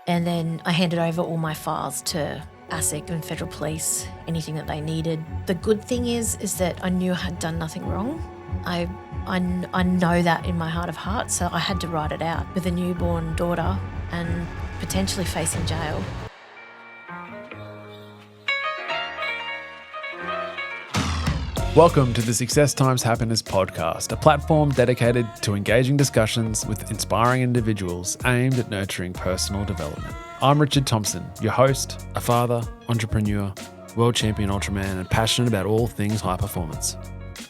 And then I handed over all my files to ASIC and Federal Police, anything that they needed. The good thing is that I knew I had done nothing wrong. I know that in my heart of hearts, so I had to write it out with a newborn daughter and potentially facing jail. Welcome to the Success Times Happiness podcast, a platform dedicated to engaging discussions with inspiring individuals aimed at nurturing personal development. I'm Richard Thompson, your host, a father, entrepreneur, world champion Ultraman, and passionate about all things high performance.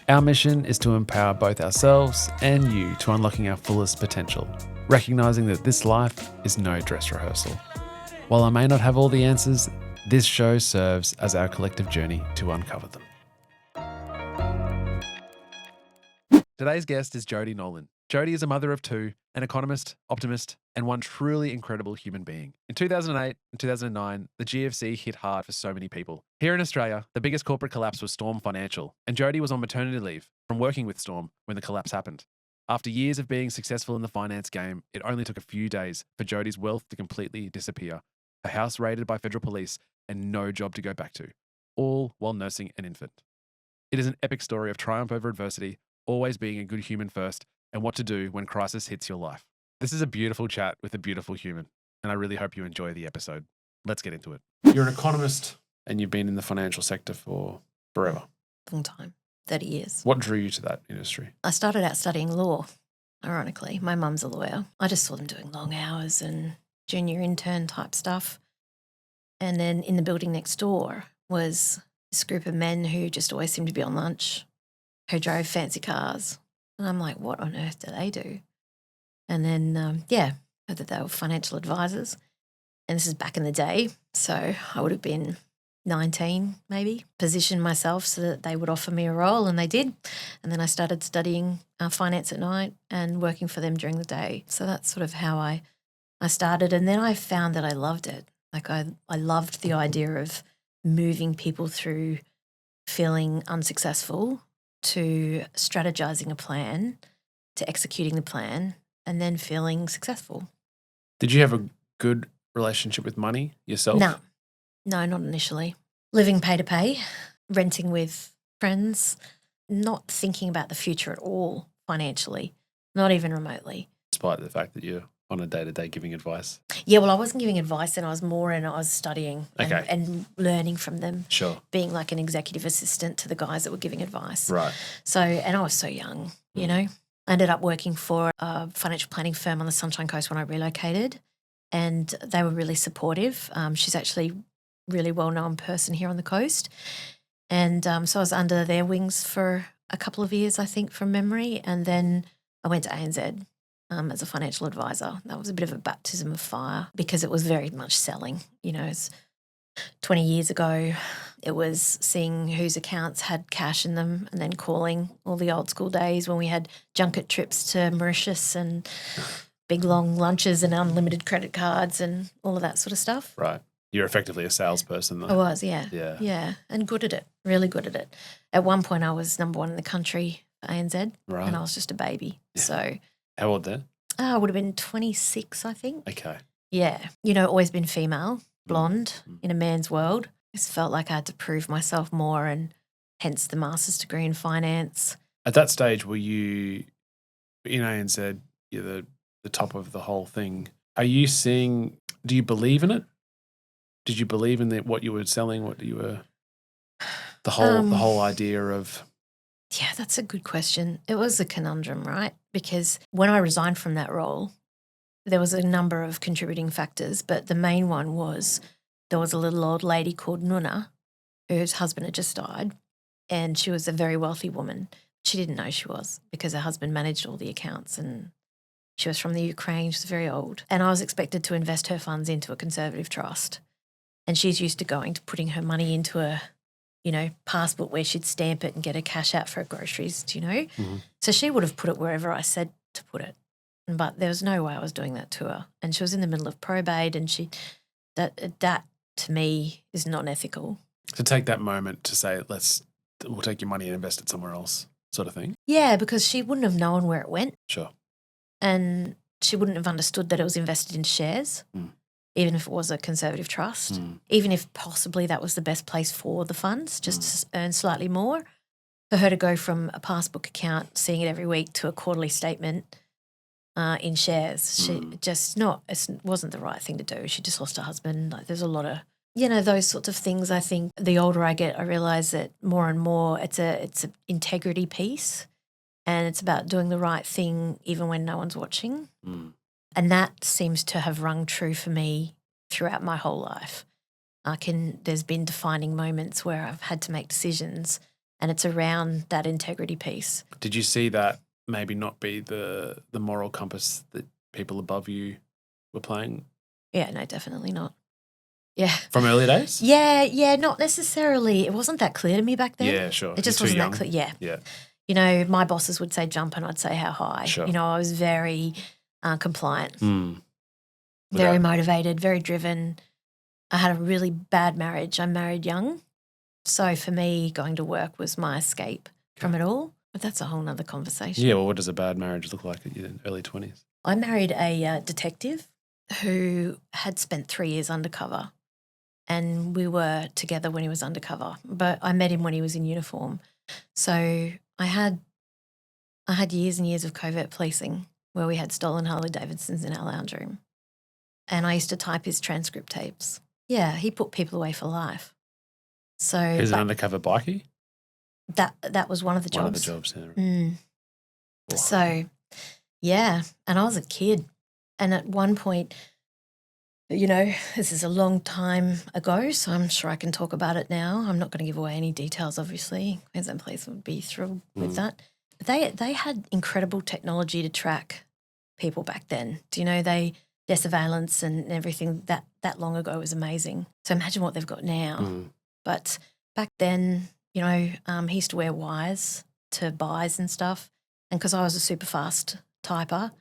Our mission is to empower both ourselves and you to unlocking our fullest potential, recognizing that this life is no dress rehearsal. While I may not have all the answers, this show serves as our collective journey to uncover them. Today's guest is Jodie Nolan. Jodie is a mother of two, an economist, optimist, and one truly incredible human being. In 2008 and 2009, the GFC hit hard for so many people. Here in Australia, the biggest corporate collapse was Storm Financial, and Jodie was on maternity leave from working with Storm when the collapse happened. After years of being successful in the finance game, it only took a few days for Jodie's wealth to completely disappear, her house raided by federal police, and no job to go back to, all while nursing an infant. It is an epic story of triumph over adversity, always being a good human first, and what to do when crisis hits your life. This is a beautiful chat with a beautiful human, and I really hope you enjoy the episode. Let's get into it. You're an economist, and you've been in the financial sector for forever. Long time, 30 years. What drew you to that industry? I started out studying law, ironically. My mum's a lawyer. I just saw them doing long hours and junior intern type stuff. And then in the building next door was this group of men who just always seemed to be on lunch, who drove fancy cars. And I'm like, what on earth do they do? And then, heard that they were financial advisors. And this is back in the day. So I would have been 19 maybe, positioned myself so that they would offer me a role, and they did. And then I started studying finance at night and working for them during the day. So that's sort of how I started. And then I found that I loved it. Like I loved the idea of moving people through feeling unsuccessful to strategizing a plan, to executing the plan, and then feeling successful. Did you have a good relationship with money yourself? No, not initially. Living pay to pay, renting with friends, not thinking about the future at all financially, not even remotely. Despite the fact that you're on a day-to-day giving advice? Yeah, well, I wasn't giving advice then. I was studying and learning from them. Sure. Being like an executive assistant to the guys that were giving advice. Right. So, and I was so young, you know. I ended up working for a financial planning firm on the Sunshine Coast when I relocated, and they were really supportive. She's actually a really well-known person here on the coast. And so I was under their wings for a couple of years, I think, from memory. And then I went to ANZ as a financial advisor. That was a bit of a baptism of fire because it was very much selling. You know, it's 20 years ago, it was seeing whose accounts had cash in them and then calling all the old school days when we had junket trips to Mauritius and big long lunches and unlimited credit cards and all of that sort of stuff. Right. You're effectively a salesperson though. I was, yeah. Yeah. And good at it, really good at it. At one point I was number one in the country for ANZ, right, and I was just a baby. Yeah. So how old then? I would have been 26, I think. Okay. Yeah. You know, always been female, blonde, in a man's world. I just felt like I had to prove myself more, and hence the master's degree in finance. At that stage, were you in ANZ, you're the top of the whole thing. Are you seeing, do you believe in it? Did you believe in what you were selling, what you were, the whole idea of? Yeah, that's a good question. It was a conundrum, right? Because when I resigned from that role, there was a number of contributing factors, but the main one was there was a little old lady called Nuna whose husband had just died, and she was a very wealthy woman. She didn't know she was because her husband managed all the accounts, and she was from the Ukraine. She was very old. And I was expected to invest her funds into a conservative trust. And she's used to putting her money into a, passport where she'd stamp it and get her cash out for her groceries, Mm-hmm. So she would have put it wherever I said to put it. But there was no way I was doing that to her. And she was in the middle of probate, and that to me is not ethical. To take that moment to say, we'll take your money and invest it somewhere else, sort of thing? Yeah, because she wouldn't have known where it went. Sure. And she wouldn't have understood that it was invested in shares. even if it was a conservative trust, even if possibly that was the best place for the funds, just to earn slightly more. For her to go from a passbook account, seeing it every week, to a quarterly statement in shares, it wasn't the right thing to do. She just lost her husband. Like, there's a lot of, those sorts of things. I think the older I get, I realise that more and more it's an integrity piece, and it's about doing the right thing even when no one's watching. And that seems to have rung true for me throughout my whole life. There's been defining moments where I've had to make decisions, and it's around that integrity piece. Did you see that maybe not be the moral compass that people above you were playing? Yeah, no, definitely not. Yeah. From early days? Yeah, not necessarily. It wasn't that clear to me back then. Yeah, sure. It just wasn't that clear. Yeah. My bosses would say jump and I'd say how high. Sure. I was very compliant, very motivated, very driven. I had a really bad marriage. I married young. So for me, going to work was my escape from it all. But that's a whole nother conversation. Yeah, well, what does a bad marriage look like in your early 20s? I married a detective who had spent 3 years undercover, and we were together when he was undercover, but I met him when he was in uniform. So I had years and years of covert policing where we had stolen Harley Davidsons in our lounge room, and I used to type his transcript tapes. Yeah, he put people away for life. So He's an undercover bikie? That was one of the jobs. One of the jobs, yeah. Wow. So, yeah, and I was a kid, and at one point, this is a long time ago, so I'm sure I can talk about it now. I'm not going to give away any details, obviously. Queensland Police would be thrilled with that. But they had incredible technology to track people back then. Their surveillance and everything that long ago was amazing. So imagine what they've got now. But back then, he used to wear wires to buys and stuff. And because I was a super fast typer,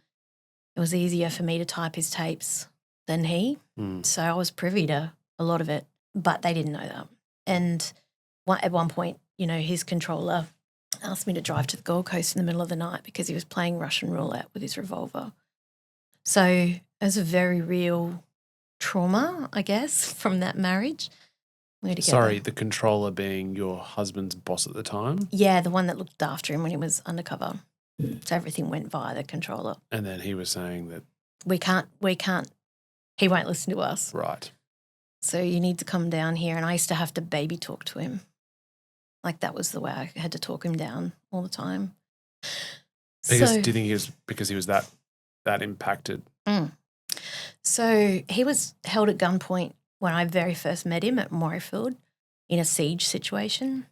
it was easier for me to type his tapes than he. So I was privy to a lot of it, but they didn't know that. And at one point, his controller asked me to drive to the Gold Coast in the middle of the night because he was playing Russian roulette with his revolver. So it was a very real trauma, I guess, from that marriage. Sorry, the controller being your husband's boss at the time? Yeah, the one that looked after him when he was undercover. So everything went via the controller. And then he was saying that we can't, he won't listen to us. Right. So you need to come down here. And I used to have to baby talk to him. Like, that was the way I had to talk him down all the time. Do you think he was because he was that impacted? So he was held at gunpoint when I very first met him at Morayfield in a siege situation,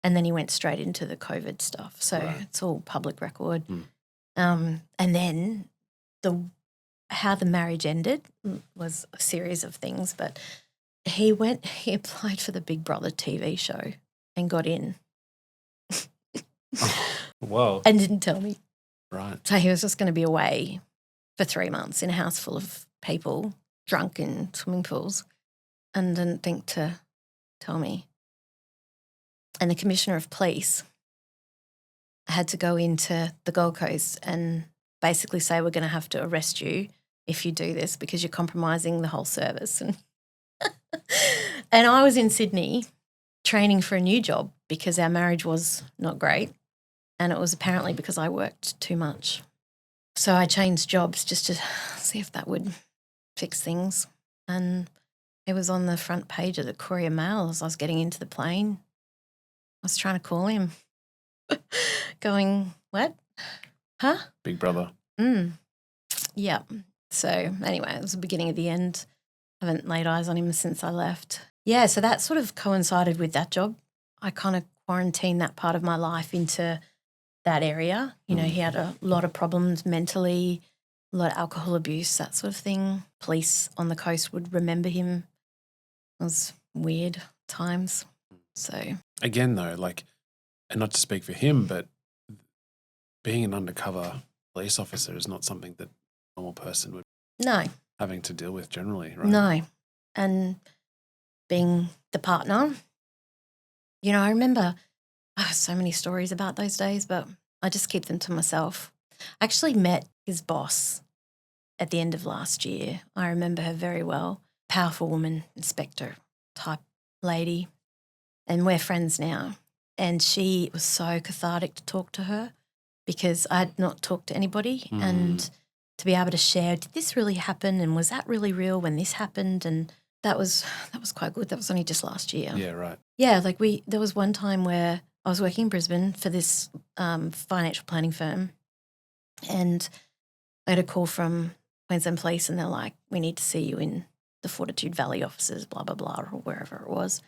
and then he went straight into the COVID stuff. So It's all public record. And then how the marriage ended was a series of things, but he applied for the Big Brother TV show and got in. Whoa. And didn't tell me. Right. So he was just going to be away for 3 months in a house full of people drunk in swimming pools, and didn't think to tell me. And the Commissioner of Police had to go into the Gold Coast and basically say, we're going to have to arrest you if you do this because you're compromising the whole service. And I was in Sydney training for a new job because our marriage was not great, and it was apparently because I worked too much. So I changed jobs just to see if that would fix things. And it was on the front page of the Courier Mail as I was getting into the plane. I was trying to call him, going, what? Huh? Big Brother. Yeah. So anyway, it was the beginning of the end. I haven't laid eyes on him since I left. Yeah, so that sort of coincided with that job. I kind of quarantined that part of my life into that area. He had a lot of problems mentally, a lot of alcohol abuse, that sort of thing. Police on the coast would remember him. It was weird times. So again, though, and not to speak for him, but being an undercover police officer is not something that a normal person would having to deal with generally, right? No. And being the partner, I remember so many stories about those days, but I just keep them to myself. I actually met his boss at the end of last year. I remember her very well. Powerful woman, inspector type lady. And we're friends now. And it was so cathartic to talk to her because I had not talked to anybody. And to be able to share, did this really happen? And was that really real when this happened? And that was quite good. That was only just last year. Yeah, right. Yeah, like there was one time where I was working in Brisbane for this financial planning firm, and I had a call from Queensland Police, and they're like, "We need to see you in the Fortitude Valley offices, blah blah blah, or wherever it was."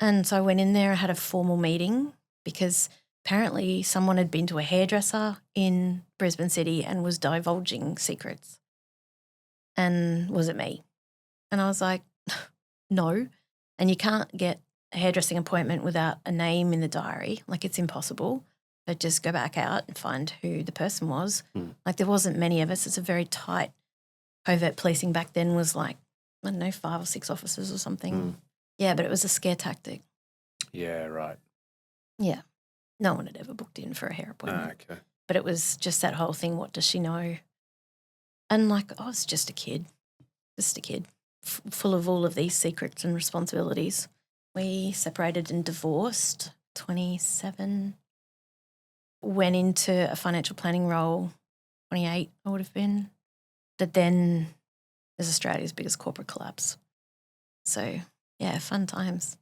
And so I went in there and had a formal meeting because apparently someone had been to a hairdresser in Brisbane City and was divulging secrets. And was it me? And I was like, no. And you can't get a hairdressing appointment without a name in the diary. Like, it's impossible. So just go back out and find who the person was. Like, there wasn't many of us. It's a very tight covert policing back then was like, I don't know, 5 or 6 officers or something. Yeah, but it was a scare tactic. Yeah, right. Yeah. No one had ever booked in for a hair appointment. Okay. But it was just that whole thing, what does she know? And like, I was just a kid, full of all of these secrets and responsibilities. We separated and divorced, 27, went into a financial planning role, 28 I would have been. But then there's Australia's biggest corporate collapse. So, yeah, fun times.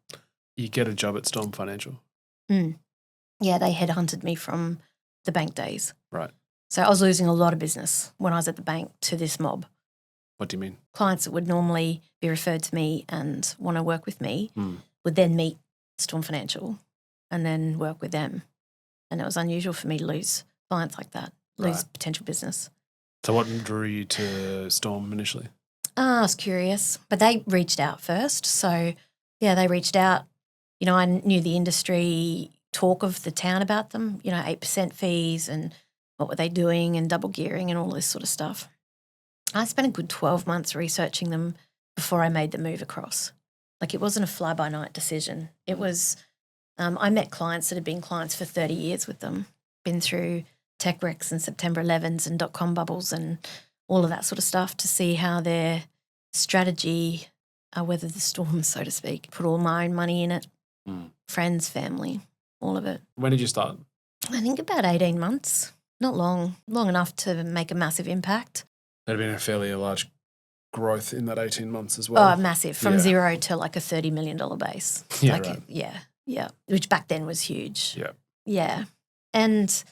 You get a job at Storm Financial? Yeah, they headhunted me from the bank days. Right. So I was losing a lot of business when I was at the bank to this mob. What do you mean? Clients that would normally be referred to me and want to work with me would then meet Storm Financial and then work with them. And it was unusual for me to lose clients like that, lose potential business. So what drew you to Storm initially? I was curious, but they reached out first. So, yeah, they reached out. You know, I knew the industry talk of the town about them, 8% fees and what were they doing and double gearing and all this sort of stuff. I spent a good 12 months researching them before I made the move across. Like, it wasn't a fly-by-night decision. It was I met clients that had been clients for 30 years with them, been through tech wrecks and September 11s and dot-com bubbles and all of that sort of stuff to see how their strategy weathered the storm, so to speak. Put all my own money in it, friends, family, all of it. When did you start? I think about 18 months. Not long enough to make a massive impact. There'd been a fairly large growth in that 18 months as well. Oh, massive. From zero to like a $30 million base. Yeah, like right. Yeah. Which back then was huge. Yeah. Yeah. And,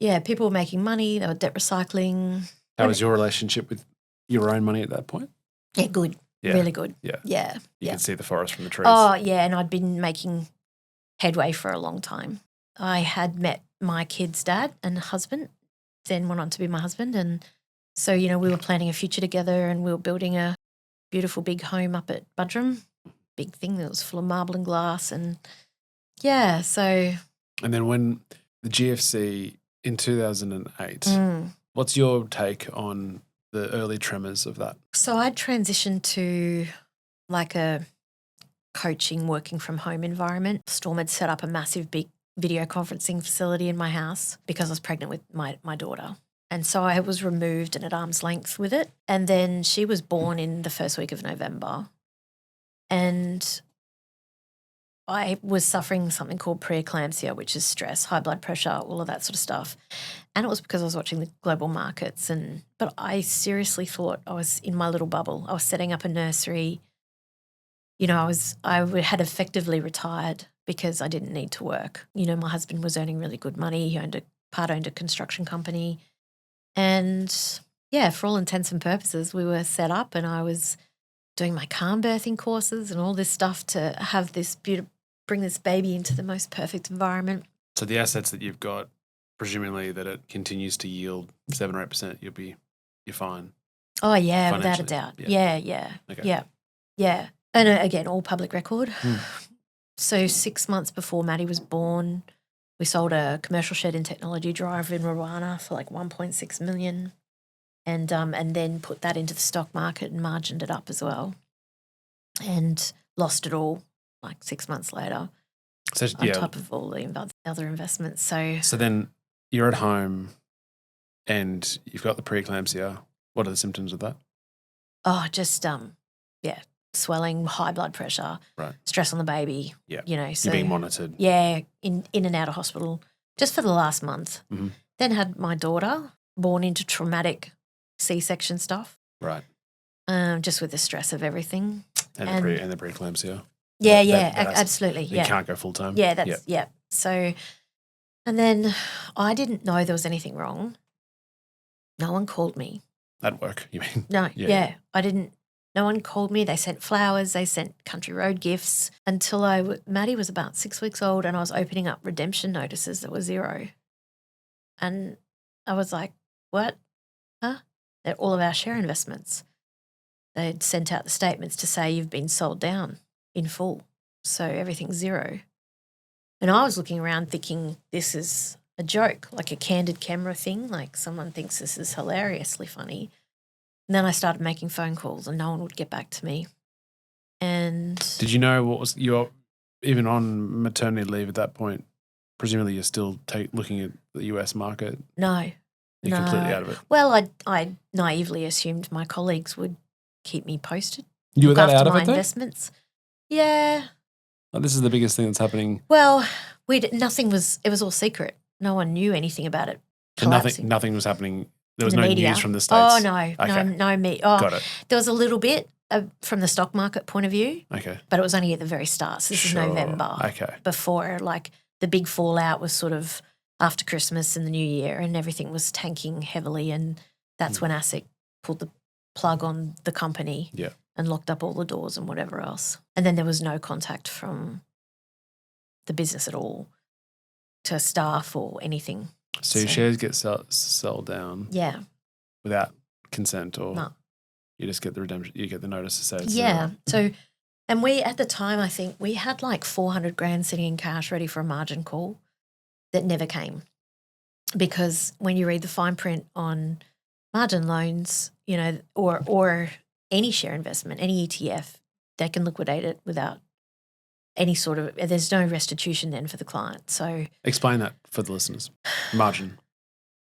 yeah, people were making money. They were debt recycling. How was your relationship with your own money at that point? Yeah, good. Yeah. Really good. Yeah. Yeah. You can see the forest from the trees. Oh, yeah, and I'd been making headway for a long time. I had met my kid's dad and husband, then went on to be my husband. And so, we were planning a future together and we were building a beautiful big home up at Budrum, big thing that was full of marble and glass. And, yeah, so. And then when the GFC in 2008, what's your take on the early tremors of that? So I'd transitioned to like a coaching, working from home environment. Storm had set up a massive big video conferencing facility in my house because I was pregnant with my daughter. And so I was removed and at arm's length with it. And then she was born in the first week of November. And I was suffering something called preeclampsia, which is stress, high blood pressure, all of that sort of stuff. And it was because I was watching the global markets. But I seriously thought I was in my little bubble. I was setting up a nursery. I had effectively retired because I didn't need to work. My husband was earning really good money. He owned a construction company. And, yeah, for all intents and purposes, we were set up and I was doing my calm birthing courses and all this stuff to have this bring this baby into the most perfect environment. So the assets that you've got, presumably that it continues to yield 7 or 8%, you're fine. Oh, yeah, without a doubt. Yeah. Okay. Yeah. And again, all public record. So 6 months before Maddie was born, we sold a commercial shed and technology drive in Rwanda for like $1.6 million and then put that into the stock market and margined it up as well and lost it all like 6 months later on top of all the other investments. So then you're at home and you've got the preeclampsia. What are the symptoms of that? Oh, just swelling, high blood pressure, Right. stress on the baby. Yeah. You know, so You're being monitored. yeah, in and out of hospital just for the last month. Mm-hmm. Then had my daughter born into traumatic C-section stuff. Right. Just with the stress of everything. And the preeclampsia. Yeah, absolutely. You can't go full time. Yeah, yeah. So, and then I didn't know there was anything wrong. No one called me. At work, you mean? No, yeah. I didn't. No one called me. They sent flowers. They sent country road gifts until Maddie was about 6 weeks old, and I was opening up redemption notices that were 0. And I was like, what? Huh? They're all of our share investments. They'd sent out the statements to say you've been sold down in full. So everything's 0. And I was looking around thinking this is a joke, like a candid camera thing, like someone thinks this is hilariously funny. And then I started making phone calls and no one would get back to me. And did you know what was you're even on maternity leave at that point? Presumably you're still looking at the US market. No. You're completely out of it. Well, I naively assumed my colleagues would keep me posted. You were that out of my it though? Investments. Yeah. Like, this is the biggest thing that's happening. Well, it was all secret. No one knew anything about it. And nothing was happening. There was no media. news from the States. Oh, no. Okay. No. Oh, got it. There was a little bit from the stock market point of view. Okay. But it was only at the very start. So this is November. Okay. Before, like, the big fallout was sort of after Christmas and the New Year and everything was tanking heavily. And that's when ASIC pulled the plug on the company and locked up all the doors and whatever else. And then there was no contact from the business at all to staff or anything. So your shares get sold down. Yeah. Without consent, or no. You just get the redemption. You get the notice to say it's 0. So, and we at the time, I think we had like 400 grand sitting in cash ready for a margin call that never came, because when you read the fine print on margin loans, you know, or any share investment, any ETF, they can liquidate it without any sort of. There's no restitution then for the client. So explain that for the listeners. Margin.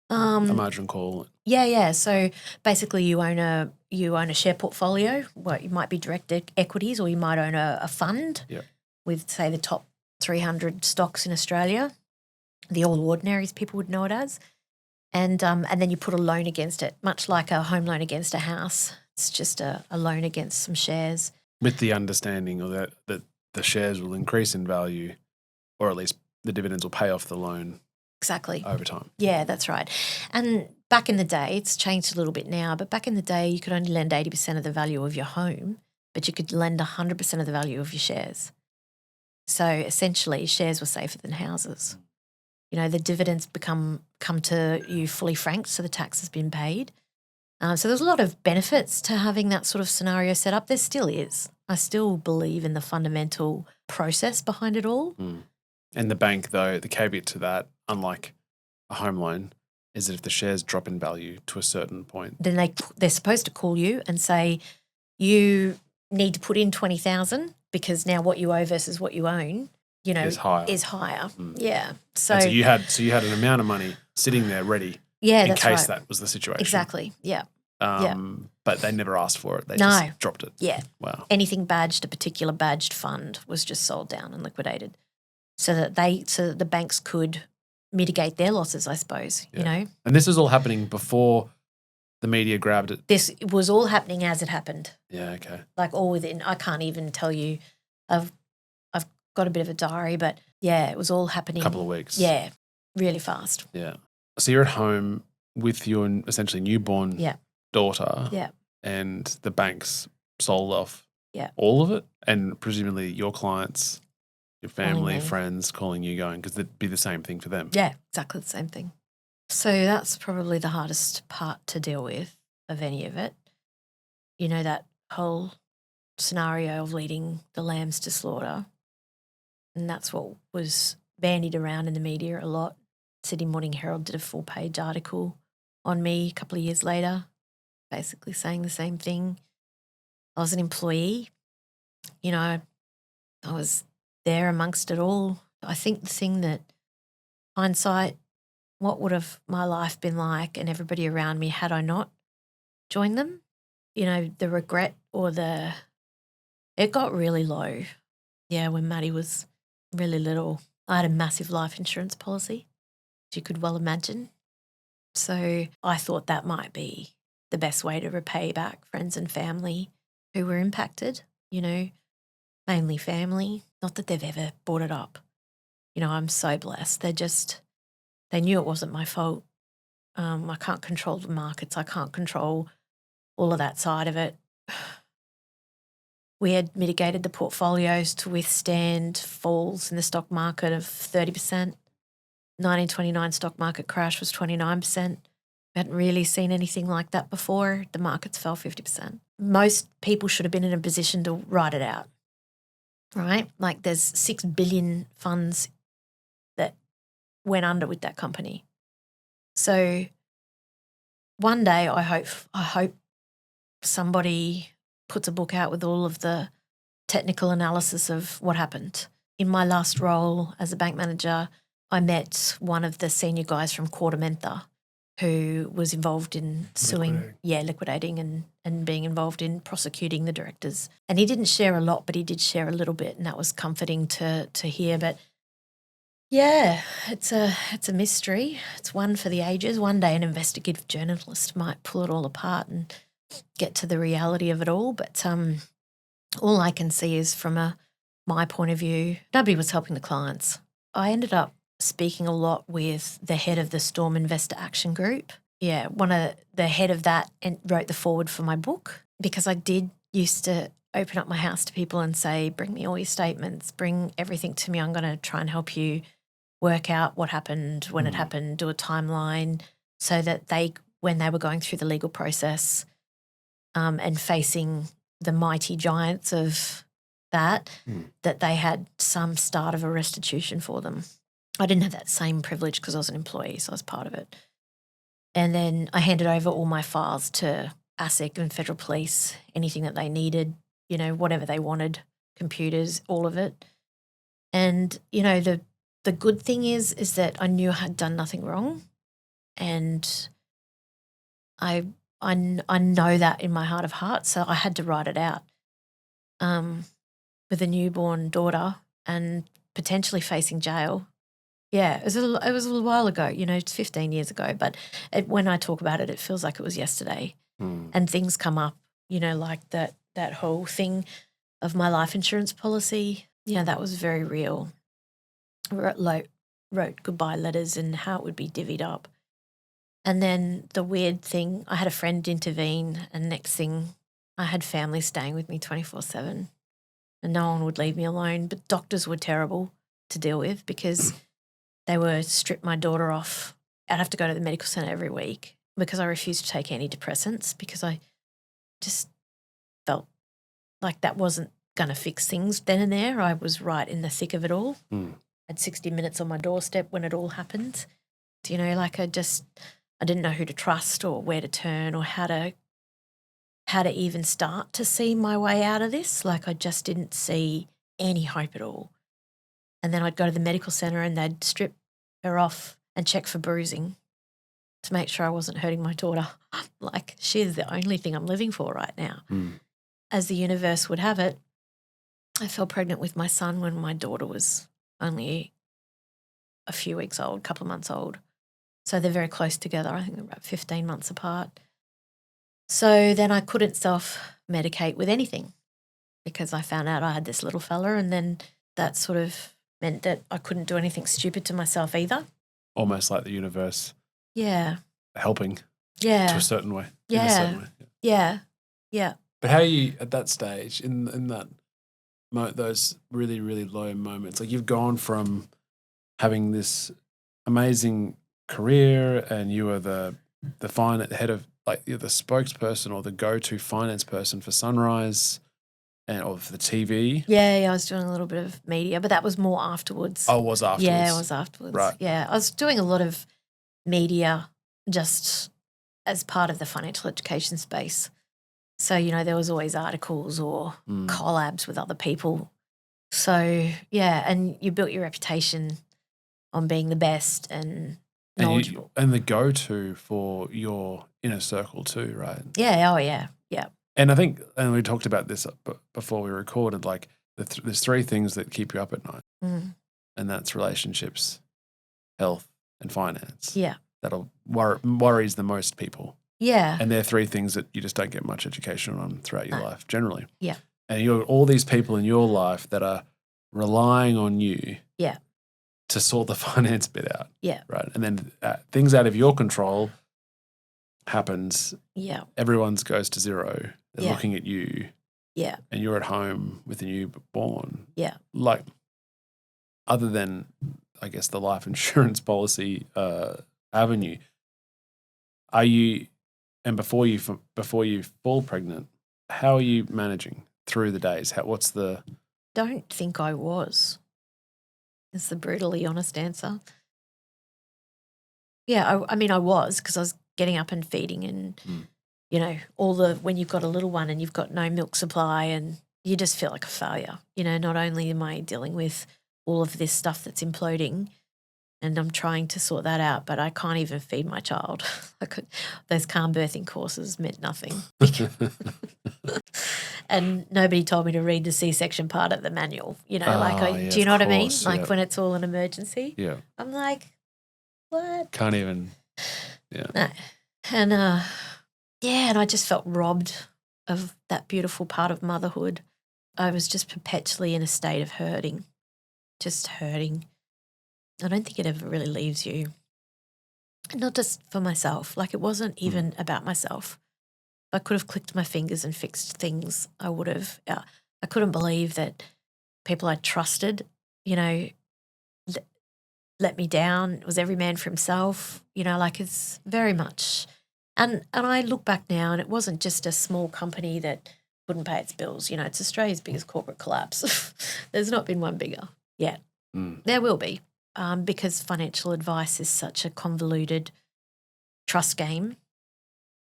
A margin call. Yeah. So basically, you own a share portfolio. Well, you might be direct equities, or you might own a fund with, say, the top 300 stocks in Australia, the all ordinaries people would know it as, and then you put a loan against it, much like a home loan against a house. It's just a loan against some shares, with the understanding of that the shares will increase in value, or at least the dividends will pay off the loan. Exactly. Over time. Yeah, that's right. And back in the day, it's changed a little bit now, but back in the day you could only lend 80% of the value of your home, but you could lend 100% of the value of your shares. So essentially shares were safer than houses. You know, the dividends come to you fully franked, so the tax has been paid. So there's a lot of benefits to having that sort of scenario set up. There still is. I still believe in the fundamental process behind it all. Mm. And the bank, though, the caveat to that, unlike a home loan, is that if the shares drop in value to a certain point, then they're supposed to call you and say, you need to put in 20,000 because now what you owe versus what you own, you know, is higher. Mm. Yeah. So you had an amount of money sitting there ready, in case that was the situation. Exactly. Yeah. But they never asked for it. They just dropped it. Yeah. Wow. Anything badged, a particular badged fund, was just sold down and liquidated, so that the banks could mitigate their losses, I suppose, you know. And this was all happening before the media grabbed it? This was all happening as it happened. Yeah, okay. Like all within, I can't even tell you, I've got a bit of a diary, but yeah, it was all happening. A couple of weeks. Yeah, really fast. Yeah. So you're at home with your essentially newborn daughter. Yeah. And the banks sold off all of it, and presumably your clients, your family, friends calling you going, because it'd be the same thing for them. Yeah, exactly the same thing. So that's probably the hardest part to deal with of any of it. You know, that whole scenario of leading the lambs to slaughter. And that's what was bandied around in the media a lot. Sydney Morning Herald did a full-page article on me a couple of years later, basically saying the same thing. I was an employee. You know, I was there amongst it all. I think the thing that hindsight, what would have my life been like and everybody around me had I not join them. You know, the regret or it got really low. Yeah, when Maddie was really little. I had a massive life insurance policy, as you could well imagine. So I thought that might be the best way to repay back friends and family who were impacted, you know, mainly family. Not that they've ever brought it up. You know, I'm so blessed. They knew it wasn't my fault. I can't control the markets. I can't control all of that side of it. We had mitigated the portfolios to withstand falls in the stock market of 30%. 1929 stock market crash was 29%. We hadn't really seen anything like that before. The markets fell 50%. Most people should have been in a position to ride it out, right? Like there's 6 billion funds that went under with that company. So one day I hope somebody puts a book out with all of the technical analysis of what happened. In my last role as a bank manager, I met one of the senior guys from Quartermentha who was involved in liquidating and being involved in prosecuting the directors. And he didn't share a lot, but he did share a little bit, and that was comforting to hear. But yeah, it's a mystery. It's one for the ages. One day an investigative journalist might pull it all apart and get to the reality of it all. But all I can see is from my point of view, nobody was helping the clients. I ended up speaking a lot with the head of the Storm Investor Action Group. Yeah, the head of that wrote the foreword for my book, because I did used to open up my house to people and say, bring me all your statements, bring everything to me. I'm going to try and help you work out what happened, when it happened, do a timeline, so that when they were going through the legal process and facing the mighty giants of that they had some start of a restitution for them. I didn't have that same privilege because I was an employee, so I was part of it. And then I handed over all my files to ASIC and Federal Police, anything that they needed, you know, whatever they wanted, computers, all of it. And, you know, the good thing is that I knew I had done nothing wrong, and I know that in my heart of hearts, so I had to write it out with a newborn daughter and potentially facing jail. Yeah, it was a little while ago, you know, it's 15 years ago, but when I talk about it, it feels like it was yesterday. And things come up, you know, like that whole thing of my life insurance policy. Yeah, that was very real. Wrote goodbye letters and how it would be divvied up. And then the weird thing, I had a friend intervene, and next thing I had family staying with me 24/7, and no one would leave me alone. But doctors were terrible to deal with because they were strip my daughter off. I'd have to go to the medical centre every week because I refused to take antidepressants, because I just felt like that wasn't going to fix things then and there. I was right in the thick of it all. I had 60 minutes on my doorstep when it all happened. You know, like I didn't know who to trust or where to turn or how to even start to see my way out of this. Like I just didn't see any hope at all. And then I'd go to the medical centre and they'd strip her off and check for bruising to make sure I wasn't hurting my daughter. Like, she's the only thing I'm living for right now. As the universe would have it, I fell pregnant with my son when my daughter was only a few weeks old, a couple of months old. So they're very close together. I think they're about 15 months apart. So then I couldn't self-medicate with anything because I found out I had this little fella, and then that sort of meant that I couldn't do anything stupid to myself either. Almost like the universe. Yeah. Helping. Yeah. To a certain way. Yeah. In a certain way. Yeah. Yeah. But how are you at that stage in that those really, really low moments? Like, you've gone from having this amazing career and you were the head of, like, you're the spokesperson or the go-to finance person for Sunrise or for the TV. Yeah, I was doing a little bit of media, but that was more afterwards. Oh, it was afterwards. Yeah, it was afterwards. Right. Yeah, I was doing a lot of media just as part of the financial education space. So, you know, there was always articles or collabs with other people. So, yeah, and you built your reputation on being the best and knowledgeable. And the go-to for your inner circle too, right? Yeah. Oh, yeah. Yeah. And I think, and we talked about this before we recorded, like there's three things that keep you up at night. Mm. And that's relationships, health, and finance. Yeah. That'll worries the most people. Yeah. And they're three things that you just don't get much education on throughout your life generally. Yeah. And you're all these people in your life that are relying on you to sort the finance bit out. Yeah. Right. And then things out of your control happens. Yeah. Everyone's goes to zero. They're Yeah. looking at you. Yeah. And you're at home with a newborn. Yeah. Like, other than, I guess, the life insurance policy avenue, are you, and before you fall pregnant, how are you managing through the days? What's the? Don't think I was. Is the brutally honest answer. Yeah, I mean, I was, because I was getting up and feeding and, you know, when you've got a little one and you've got no milk supply and you just feel like a failure. You know, not only am I dealing with all of this stuff that's imploding and I'm trying to sort that out, but I can't even feed my child. Those calm birthing courses meant nothing. And nobody told me to read the C-section part of the manual. You know, do you know what I mean? Like when it's all an emergency. Yeah. I'm like, what? Can't even. Yeah. No. And and I just felt robbed of that beautiful part of motherhood. I was just perpetually in a state of hurting, just hurting. I don't think it ever really leaves you. Not just for myself. Like, it wasn't even about myself. If I could have clicked my fingers and fixed things, I would have. I couldn't believe that people I trusted, you know, let me down. It was every man for himself. You know, like, it's very much. And I look back now, and it wasn't just a small company that couldn't pay its bills. You know, it's Australia's biggest corporate collapse. There's not been one bigger yet. There will be. Because financial advice is such a convoluted trust game.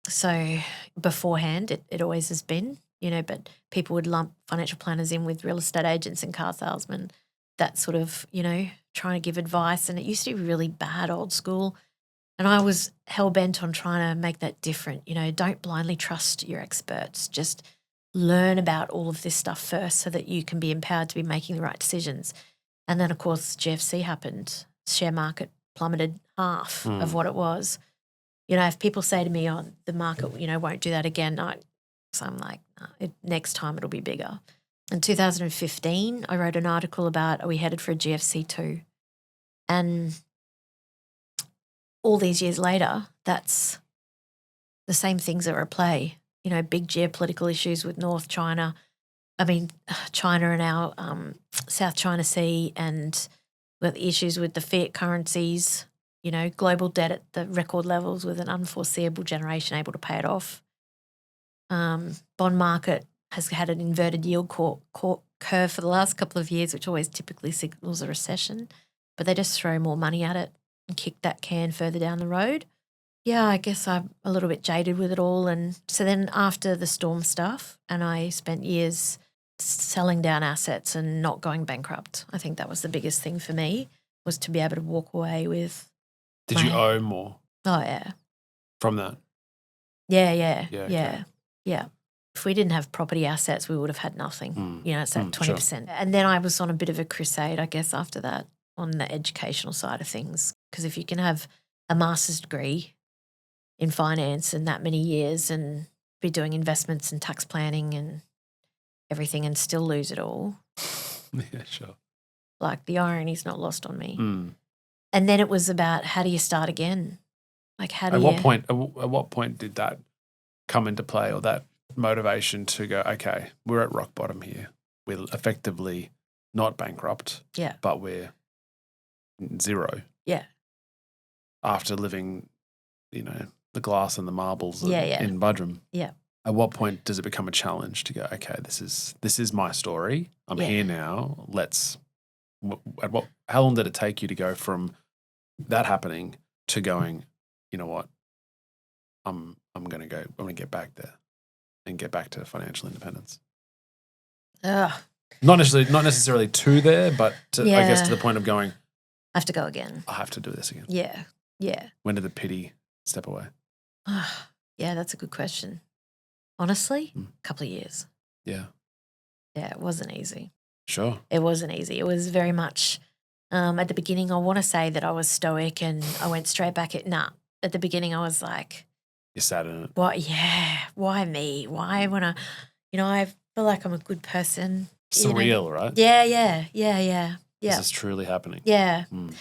So beforehand, it always has been, you know, but people would lump financial planners in with real estate agents and car salesmen, that sort of, you know, trying to give advice. And it used to be really bad, old school. And I was hell-bent on trying to make that different. You know, don't blindly trust your experts. Just learn about all of this stuff first so that you can be empowered to be making the right decisions. And then, of course, GFC happened. Share market plummeted half of what it was. You know, if people say to me, oh, the market, you know, won't do that again, so I'm like, no, next time it'll be bigger. In 2015, I wrote an article about, are we headed for a GFC too? And all these years later, that's the same things that are at play. You know, big geopolitical issues with North China. I mean, China and our South China Sea, and with issues with the fiat currencies, you know, global debt at the record levels with an unforeseeable generation able to pay it off. Bond market has had an inverted yield curve for the last couple of years, which always typically signals a recession, but they just throw more money at it and kick that can further down the road. Yeah, I guess I'm a little bit jaded with it all. And so then after the storm stuff, and I spent years selling down assets and not going bankrupt. I think that was the biggest thing for me, was to be able to walk away with. Did you owe more? Oh, yeah. From that? Yeah. Okay. Yeah. If we didn't have property assets, we would have had nothing. You know, it's that 20%. Sure. And then I was on a bit of a crusade, I guess, after that, on the educational side of things. Because if you can have a master's degree in finance in that many years and be doing investments and tax planning and everything and still lose it all. Yeah, sure. Like, the irony's not lost on me. And then it was about, how do you start again? Like, how do At you... what point did that come into play, or that motivation to go, okay, we're at rock bottom here. We're effectively not bankrupt. Yeah. But we're zero. Yeah. After living, you know, the glass and the marbles Yeah. in Budrum. Yeah. At what point does it become a challenge to go, okay, this is my story. I'm here now. How long did it take you to go from that happening to going, you know what, I'm going to get back there and get back to financial independence? Ugh. Not necessarily to there, but I guess to the point of going, I have to go again. I have to do this again. Yeah. Yeah. When did the pity step away? Yeah, that's a good question. Honestly, Mm. a couple of years. Yeah. Yeah, it wasn't easy. Sure. It wasn't easy. It was very much at the beginning, I want to say that I was stoic and I went straight back at At the beginning, I was like, You sat in it. what? Yeah. Why me? Why when I feel like I'm a good person. Surreal, right? Yeah. Is this truly happening? Yeah. Mm.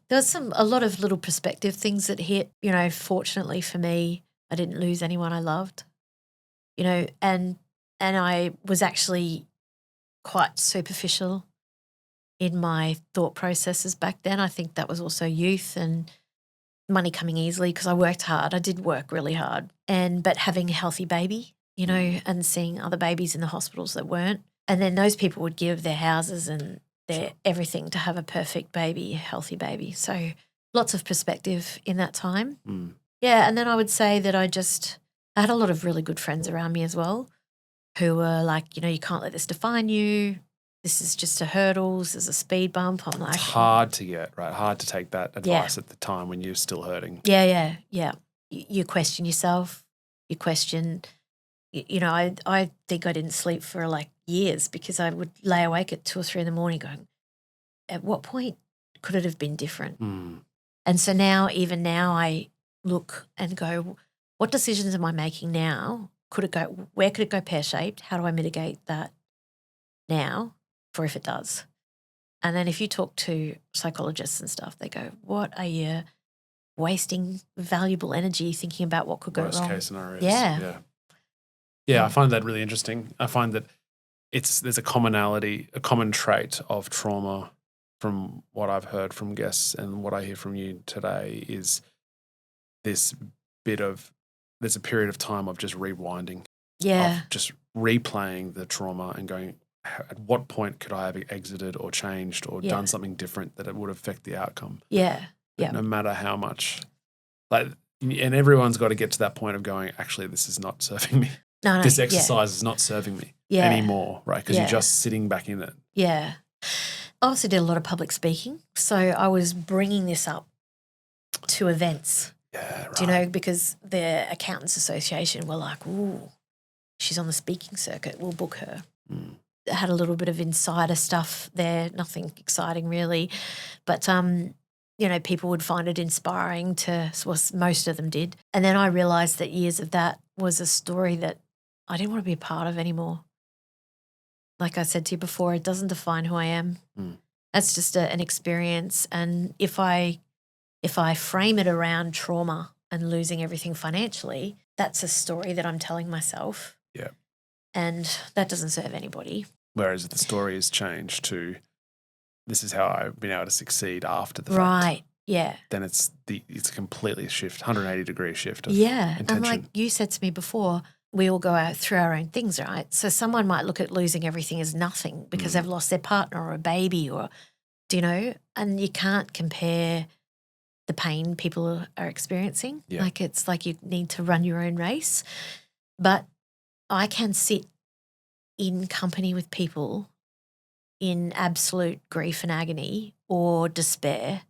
There was a lot of little perspective things that hit, fortunately for me, I didn't lose anyone I loved, and I was actually quite superficial in my thought processes back then. I think that was also youth and money coming easily because I worked hard. I did work really hard, but having a healthy baby, and seeing other babies in the hospitals that weren't, and then those people would give their houses and their everything to have a perfect baby, a healthy baby. So lots of perspective in that time. Mm. Yeah, and then I would say that I had a lot of really good friends around me as well who were like, you can't let this define you. This is just a hurdle. This is a speed bump. I'm like, It's hard to get, right? Hard to take that advice at the time when you're still hurting. Yeah. You question yourself. You question, I think I didn't sleep for like years because I would lay awake at 2 or 3 in the morning going, at what point could it have been different? Mm. And so even now I look and go, what decisions am I making now? Where could it go pear-shaped? How do I mitigate that now for if it does? And then if you talk to psychologists and stuff, they go, what are you wasting valuable energy thinking about what could go Worst wrong? case scenarios. Yeah. I find that really interesting. I find that there's a commonality, a common trait of trauma from what I've heard from guests and what I hear from you today is there's a period of time of just rewinding. Yeah. Of just replaying the trauma and going, at what point could I have exited or changed or done something different that it would affect the outcome? Yeah. No matter how much, and everyone's got to get to that point of going, actually, this is not serving me. No, this exercise is not serving me anymore, right? Because you're just sitting back in it. Yeah. I also did a lot of public speaking. So I was bringing this up to events. Yeah, right. Do you know, because the Accountants Association were like, ooh, she's on the speaking circuit, we'll book her. Mm. I had a little bit of insider stuff there, nothing exciting really. But, people would find it inspiring most of them did. And then I realised that years of that was a story that I didn't want to be a part of anymore. Like I said to you before, it doesn't define who I am. Mm. That's just an experience. And if I frame it around trauma and losing everything financially, that's a story that I'm telling myself. Yeah. And that doesn't serve anybody. Whereas if the story has changed to this is how I've been able to succeed after the fact. Right. Yeah. Then it's completely a shift, 180-degree shift of intention. And like you said to me before, we all go out through our own things, right? So someone might look at losing everything as nothing because they've lost their partner or a baby and you can't compare the pain people are experiencing. Yeah. Like it's like you need to run your own race. But I can sit in company with people in absolute grief and agony or despair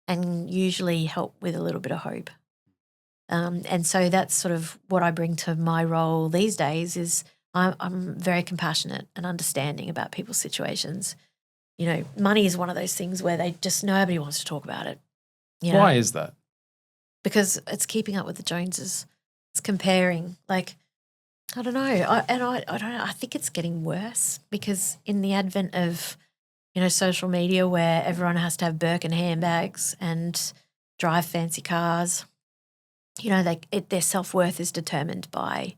and usually help with a little bit of hope. And so that's sort of what I bring to my role these days is I'm very compassionate and understanding about people's situations. Money is one of those things where nobody wants to talk about it. Why is that? Because it's keeping up with the Joneses. It's comparing. Like, I don't know. I don't know. I think it's getting worse because in the advent of, social media where everyone has to have Birkin handbags and drive fancy cars, their self-worth is determined by,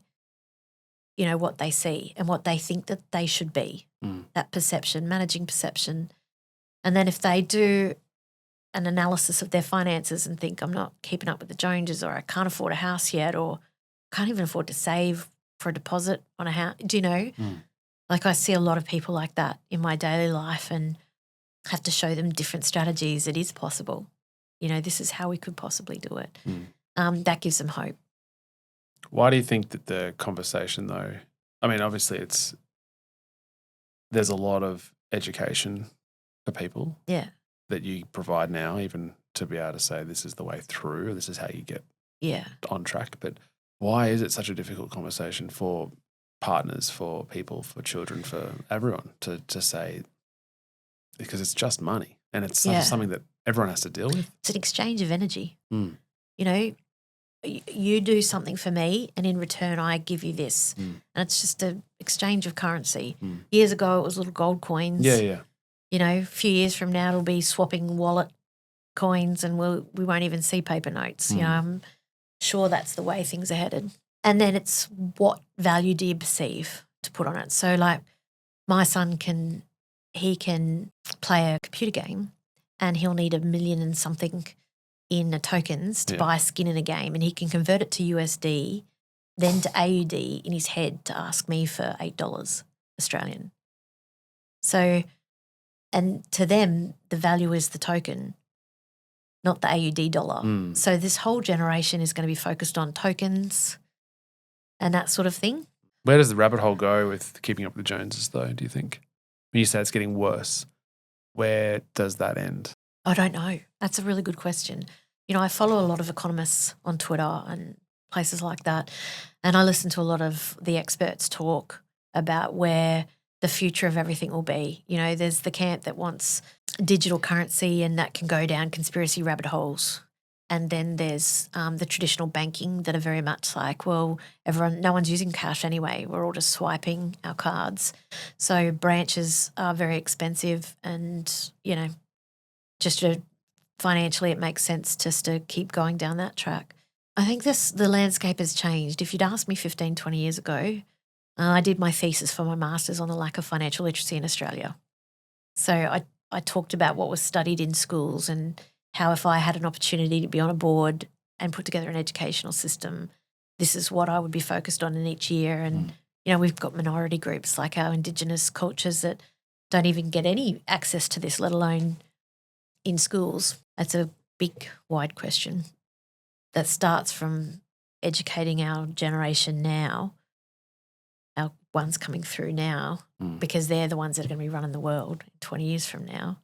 what they see and what they think that they should be, that perception, managing perception. And then if they do an analysis of their finances and think I'm not keeping up with the Joneses or I can't afford a house yet or can't even afford to save for a deposit on a house, do you know? Like I see a lot of people like that in my daily life and have to show them different strategies. It is possible. This is how we could possibly do it. That gives them hope. Why do you think that the conversation though, I mean, obviously there's a lot of education for people Yeah. that you provide now, even to be able to say this is the way through, this is how you get on track. But why is it such a difficult conversation for partners, for people, for children, for everyone to say, because it's just money and it's something that everyone has to deal with? It's an exchange of energy. Mm. You know, you do something for me and in return I give you this. And it's just an exchange of currency. Years ago it was little gold coins. Yeah. You know, a few years from now it'll be swapping wallet coins and we won't even see paper notes. You know, I'm sure that's the way things are headed. And then it's what value do you perceive to put on it? So like my son can play a computer game and he'll need $1 million and something in tokens to buy skin in a game, and he can convert it to USD, then to AUD in his head to ask me for $8 Australian. So, and to them, the value is the token, not the AUD dollar. So this whole generation is going to be focused on tokens and that sort of thing. Where does the rabbit hole go with keeping up with the Joneses, though, do you think? When you say it's getting worse, where does that end? I don't know. That's a really good question. You know, I follow a lot of economists on Twitter and places like that, and I listen to a lot of the experts talk about where the future of everything will be. You know, there's the camp that wants digital currency and that can go down conspiracy rabbit holes. And then there's the traditional banking that are very much like, well, no one's using cash anyway. We're all just swiping our cards. So branches are very expensive and, you know, just financially it makes sense just to keep going down that track. I think the landscape has changed. If you'd asked me 15, 20 years ago, I did my thesis for my master's on the lack of financial literacy in Australia. So I talked about what was studied in schools and how if I had an opportunity to be on a board and put together an educational system, this is what I would be focused on in each year. And, you know, we've got minority groups like our Indigenous cultures that don't even get any access to this, let alone in schools. That's a big, wide question that starts from educating our generation now, our ones coming through now, because they're the ones that are going to be running the world 20 years from now.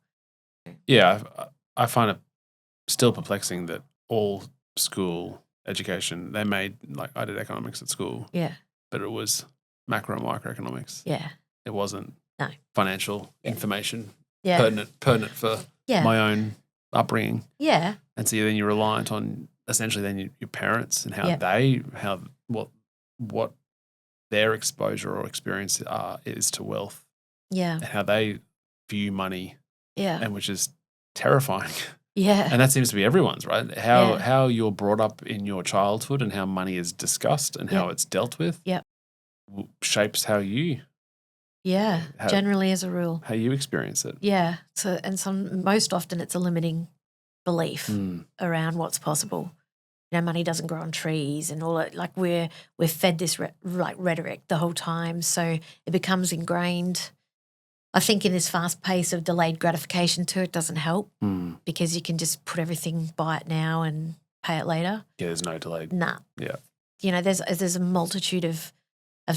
Yeah, I find it still perplexing that all school education, they made, like I did economics at school. Yeah. But it was macro and microeconomics. Yeah. It wasn't no financial information pertinent for yeah. my own upbringing. Yeah. And so then you're reliant on essentially then your parents and what their exposure or experience is to wealth. Yeah. And how they view money. Yeah. And which is terrifying. Yeah. And that seems to be everyone's, right? How you're brought up in your childhood and how money is discussed and how it's dealt with shapes how you generally as a rule. How you experience it. Yeah. So most often it's a limiting belief around what's possible. You know, money doesn't grow on trees and all that. Like we're fed this rhetoric the whole time. So it becomes ingrained. I think in this fast pace of delayed gratification too, it doesn't help because you can just put everything, buy it now and pay it later. Yeah, there's no delayed. Nah. Yeah. You know, there's a multitude of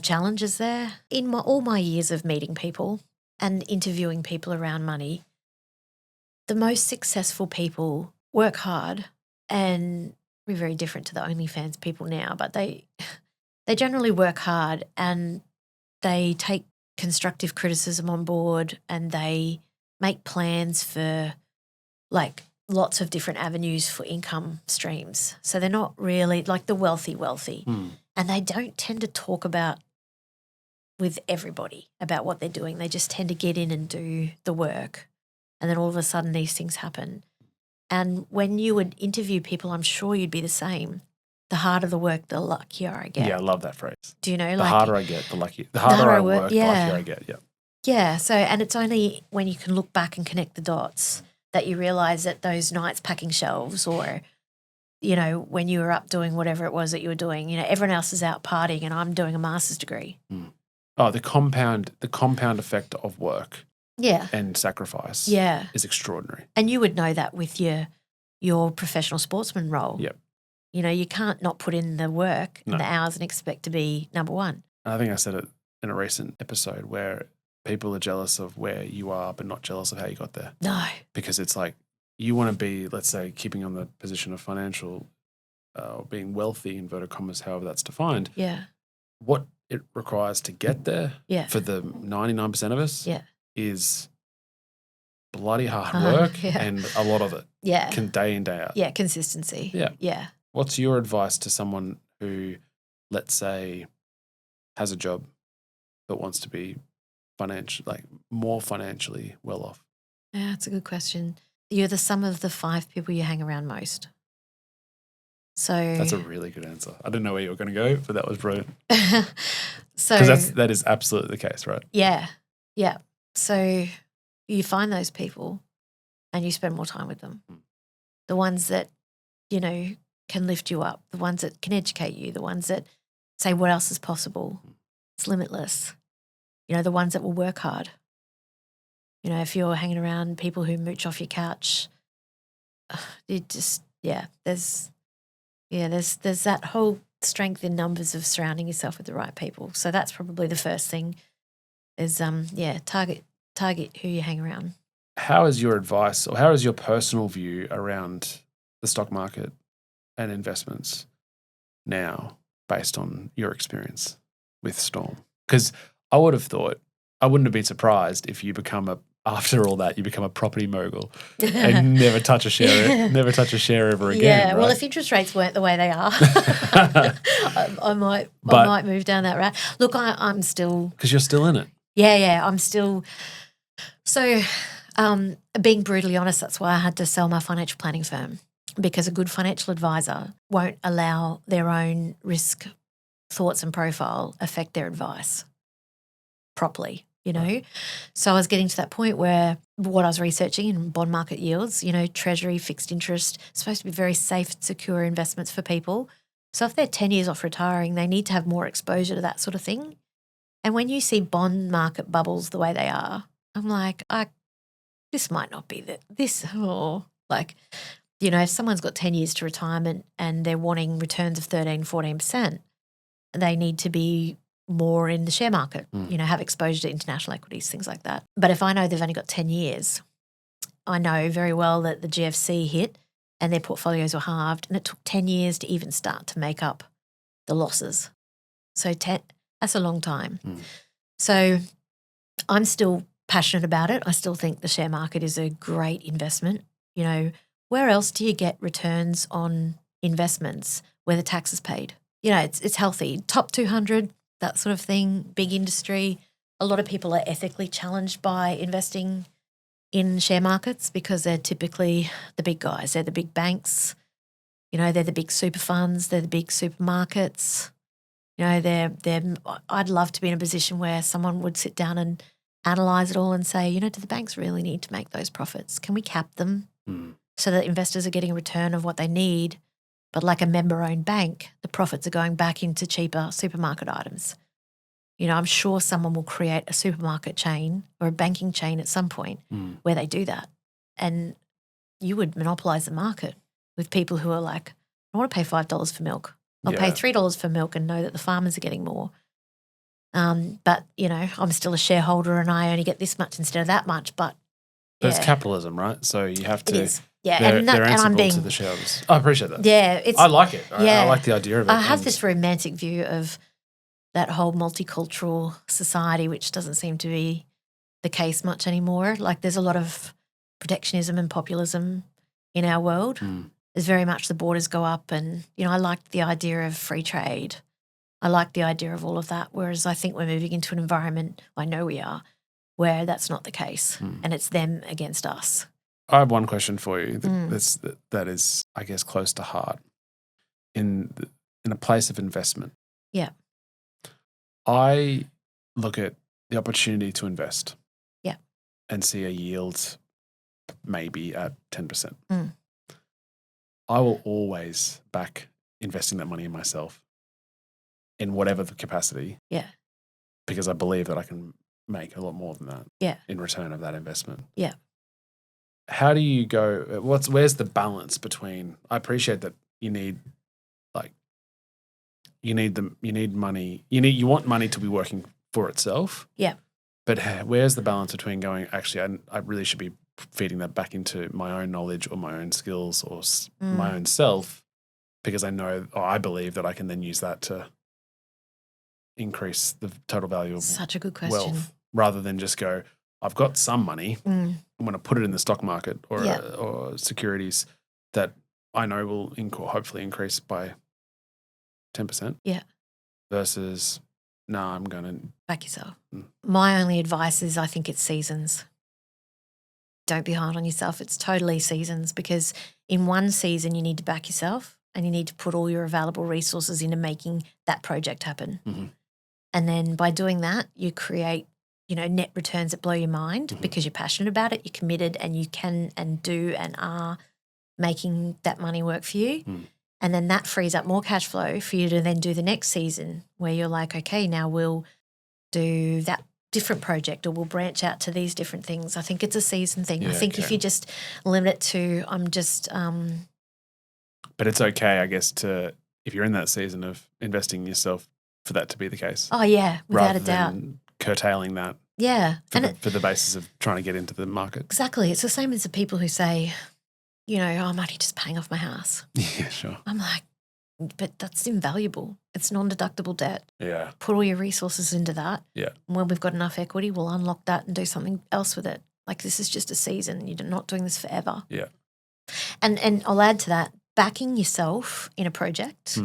challenges there. In all my years of meeting people and interviewing people around money, the most successful people work hard, and we're very different to the OnlyFans people now, but they generally work hard and they take constructive criticism on board and they make plans for like lots of different avenues for income streams. So they're not really like the wealthy, and they don't tend to talk about with everybody about what they're doing. They just tend to get in and do the work, and then all of a sudden these things happen. And when you would interview people, I'm sure you'd be the same. The harder the work, the luckier I get. Yeah, I love that phrase. Do you know? The harder I get, the luckier. The harder I work, the luckier I get, yeah. Yeah, so and it's only when you can look back and connect the dots that you realise that those nights packing shelves or, you know, when you were up doing whatever it was that you were doing, you know, everyone else is out partying and I'm doing a master's degree. Oh, the compound effect of work. Yeah. And sacrifice. Yeah. Is extraordinary. And you would know that with your professional sportsman role. Yep. You know, you can't not put in the work and the hours and expect to be number one. I think I said it in a recent episode where people are jealous of where you are but not jealous of how you got there. No. Because it's like you want to be, let's say, keeping on the position of financial or being wealthy, inverted commas, however that's defined, Yeah. what it requires to get there Yeah. for the 99% of us Yeah. is bloody hard work Yeah. and a lot of it. Yeah. Day in, day out. Yeah. Consistency. Yeah. Yeah. What's your advice to someone who, let's say, has a job but wants to be more financially well off? Yeah, that's a good question. You're the sum of the 5 people you hang around most. So That's a really good answer. I didn't know where you were going to go, but that was brilliant. so Because that is absolutely the case, right? yeah. Yeah. So you find those people and you spend more time with them. The ones that, you know, can lift you up, the ones that can educate you, the ones that say what else is possible. It's limitless. You know, the ones that will work hard. You know, if you're hanging around people who mooch off your couch, it just, there's that whole strength in numbers of surrounding yourself with the right people. So that's probably the first thing is, target who you hang around. How is your advice or how is your personal view around the stock market and investments now based on your experience with Storm? Because I would have thought, I wouldn't have been surprised if you after all that, you become a property mogul and never touch a share, never touch a share ever again. Yeah, right? well, if interest rates weren't the way they are, I might move down that route. Look, I'm still, because you're still in it. Yeah, I'm still. So, being brutally honest, that's why I had to sell my financial planning firm, because a good financial advisor won't allow their own risk thoughts and profile affect their advice properly. You know, Right. So I was getting to that point where what I was researching in bond market yields, you know, treasury, fixed interest, supposed to be very safe, secure investments for people. So if they're 10 years off retiring, they need to have more exposure to that sort of thing. And when you see bond market bubbles the way they are, I'm like, this might not be you know, if someone's got 10 years to retirement and they're wanting returns of 13, 14%, they need to be more in the share market, you know, have exposure to international equities, things like that. But if I know they've only got 10 years, I know very well that the GFC hit and their portfolios were halved and it took 10 years to even start to make up the losses. So that's a long time. So I'm still passionate about it. I still think the share market is a great investment. You know, where else do you get returns on investments where the tax is paid? You know, it's healthy. Top 200, that sort of thing, big industry. A lot of people are ethically challenged by investing in share markets because they're typically the big guys. They're the big banks. You know, they're the big super funds. They're the big supermarkets. You know, I'd love to be in a position where someone would sit down and analyse it all and say, you know, do the banks really need to make those profits? Can we cap them so that investors are getting a return of what they need? But like a member-owned bank, the profits are going back into cheaper supermarket items. You know, I'm sure someone will create a supermarket chain or a banking chain at some point where they do that. And you would monopolise the market with people who are like, I want to pay $5 for milk. I'll pay $3 for milk and know that the farmers are getting more. But, you know, I'm still a shareholder and I only get this much instead of that much. But That's capitalism, right? So you have to. It is. Yeah, they're and I'm being to the shareholders. I appreciate that. Yeah, I like it. I like the idea of it. I have this romantic view of that whole multicultural society, which doesn't seem to be the case much anymore. Like there's a lot of protectionism and populism in our world. There's very much the borders go up and, you know, I liked the idea of free trade. I like the idea of all of that, whereas I think we're moving into an environment, I know we are, where that's not the case and it's them against us. I have one question for you that is, I guess, close to heart. In a place of investment. Yeah. I look at the opportunity to invest. Yeah. And see a yield maybe at 10%. I will always back investing that money in myself in whatever the capacity. Yeah. Because I believe that I can make a lot more than that in return of that investment. Yeah. How do you go, where's the balance between, I appreciate that you need money, you want money to be working for itself. Yeah. But where's the balance between going, actually, I really should be feeding that back into my own knowledge or my own skills or my own self, because I know or I believe that I can then use that to increase the total value of Such a good question. wealth, rather than just go, I've got some money, I'm going to put it in the stock market or securities that I know will hopefully increase by 10%. Yeah. Versus, I'm going to back yourself. My only advice is I think it's seasons. Don't be hard on yourself. It's totally seasons, because in one season you need to back yourself and you need to put all your available resources into making that project happen. Mm-hmm. And then by doing that, you create, net returns that blow your mind because you're passionate about it, you're committed, and you can and do and are making that money work for you. And then that frees up more cash flow for you to then do the next season, where you're like, okay, now we'll do that different project or we'll branch out to these different things. I think it's a season thing. Yeah, I think if you just limit it to But it's okay, I guess, if you're in that season of investing in yourself, for that to be the case. Oh, yeah, without rather a doubt. Than curtailing that. Yeah. For the basis of trying to get into the market. Exactly. It's the same as the people who say, I'm only just paying off my house. Yeah, sure. I'm like, but that's invaluable. It's non-deductible debt. Yeah. Put all your resources into that. Yeah. And when we've got enough equity, we'll unlock that and do something else with it. Like, this is just a season. You're not doing this forever. Yeah. And I'll add to that, backing yourself in a project,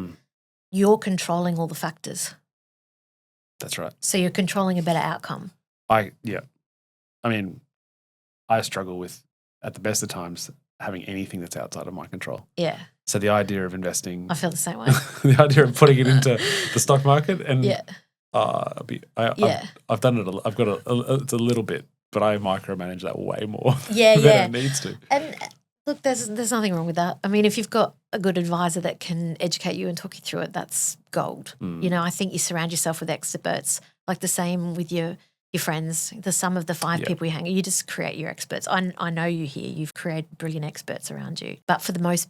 you're controlling all the factors. That's right. So you're controlling a better outcome. I mean, I struggle with, at the best of times, having anything that's outside of my control. Yeah. So the idea of investing, I feel the same way. the idea of putting it into the stock market, and I've done it. I've got it's a little bit, but I micromanage that way more than it needs to. And look, there's nothing wrong with that. I mean, if you've got a good advisor that can educate you and talk you through it, that's gold. I think you surround yourself with experts, like the same with your friends, the sum of the 5 people you hang with, you just create your experts. I know you here, you've created brilliant experts around you. But for the most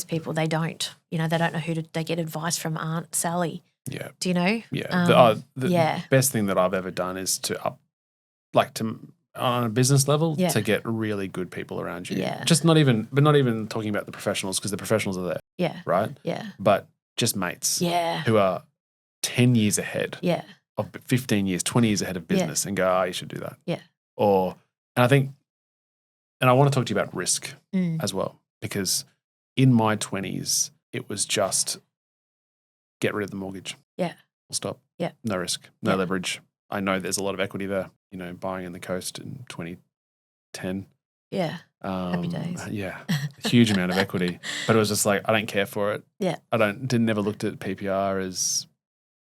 people, they don't. They don't know who they get advice from Aunt Sally. Yeah. Do you know? Yeah. The best thing that I've ever done is on a business level, to get really good people around you. Yeah. Not even talking about the professionals, because the professionals are there. Yeah. Right? Yeah. But just mates. Yeah. Who are 10 years ahead. Yeah. Of 15 years, 20 years ahead of business, and go, you should do that. Yeah. And I want to talk to you about risk as well, because in my 20s, it was just get rid of the mortgage. Yeah. Full stop. Yeah. No risk, no leverage. I know there's a lot of equity there, buying in the coast in 2010. Yeah. Happy days. Yeah. Huge amount of equity. But it was just like, I don't care for it. Yeah. Never looked at PPR as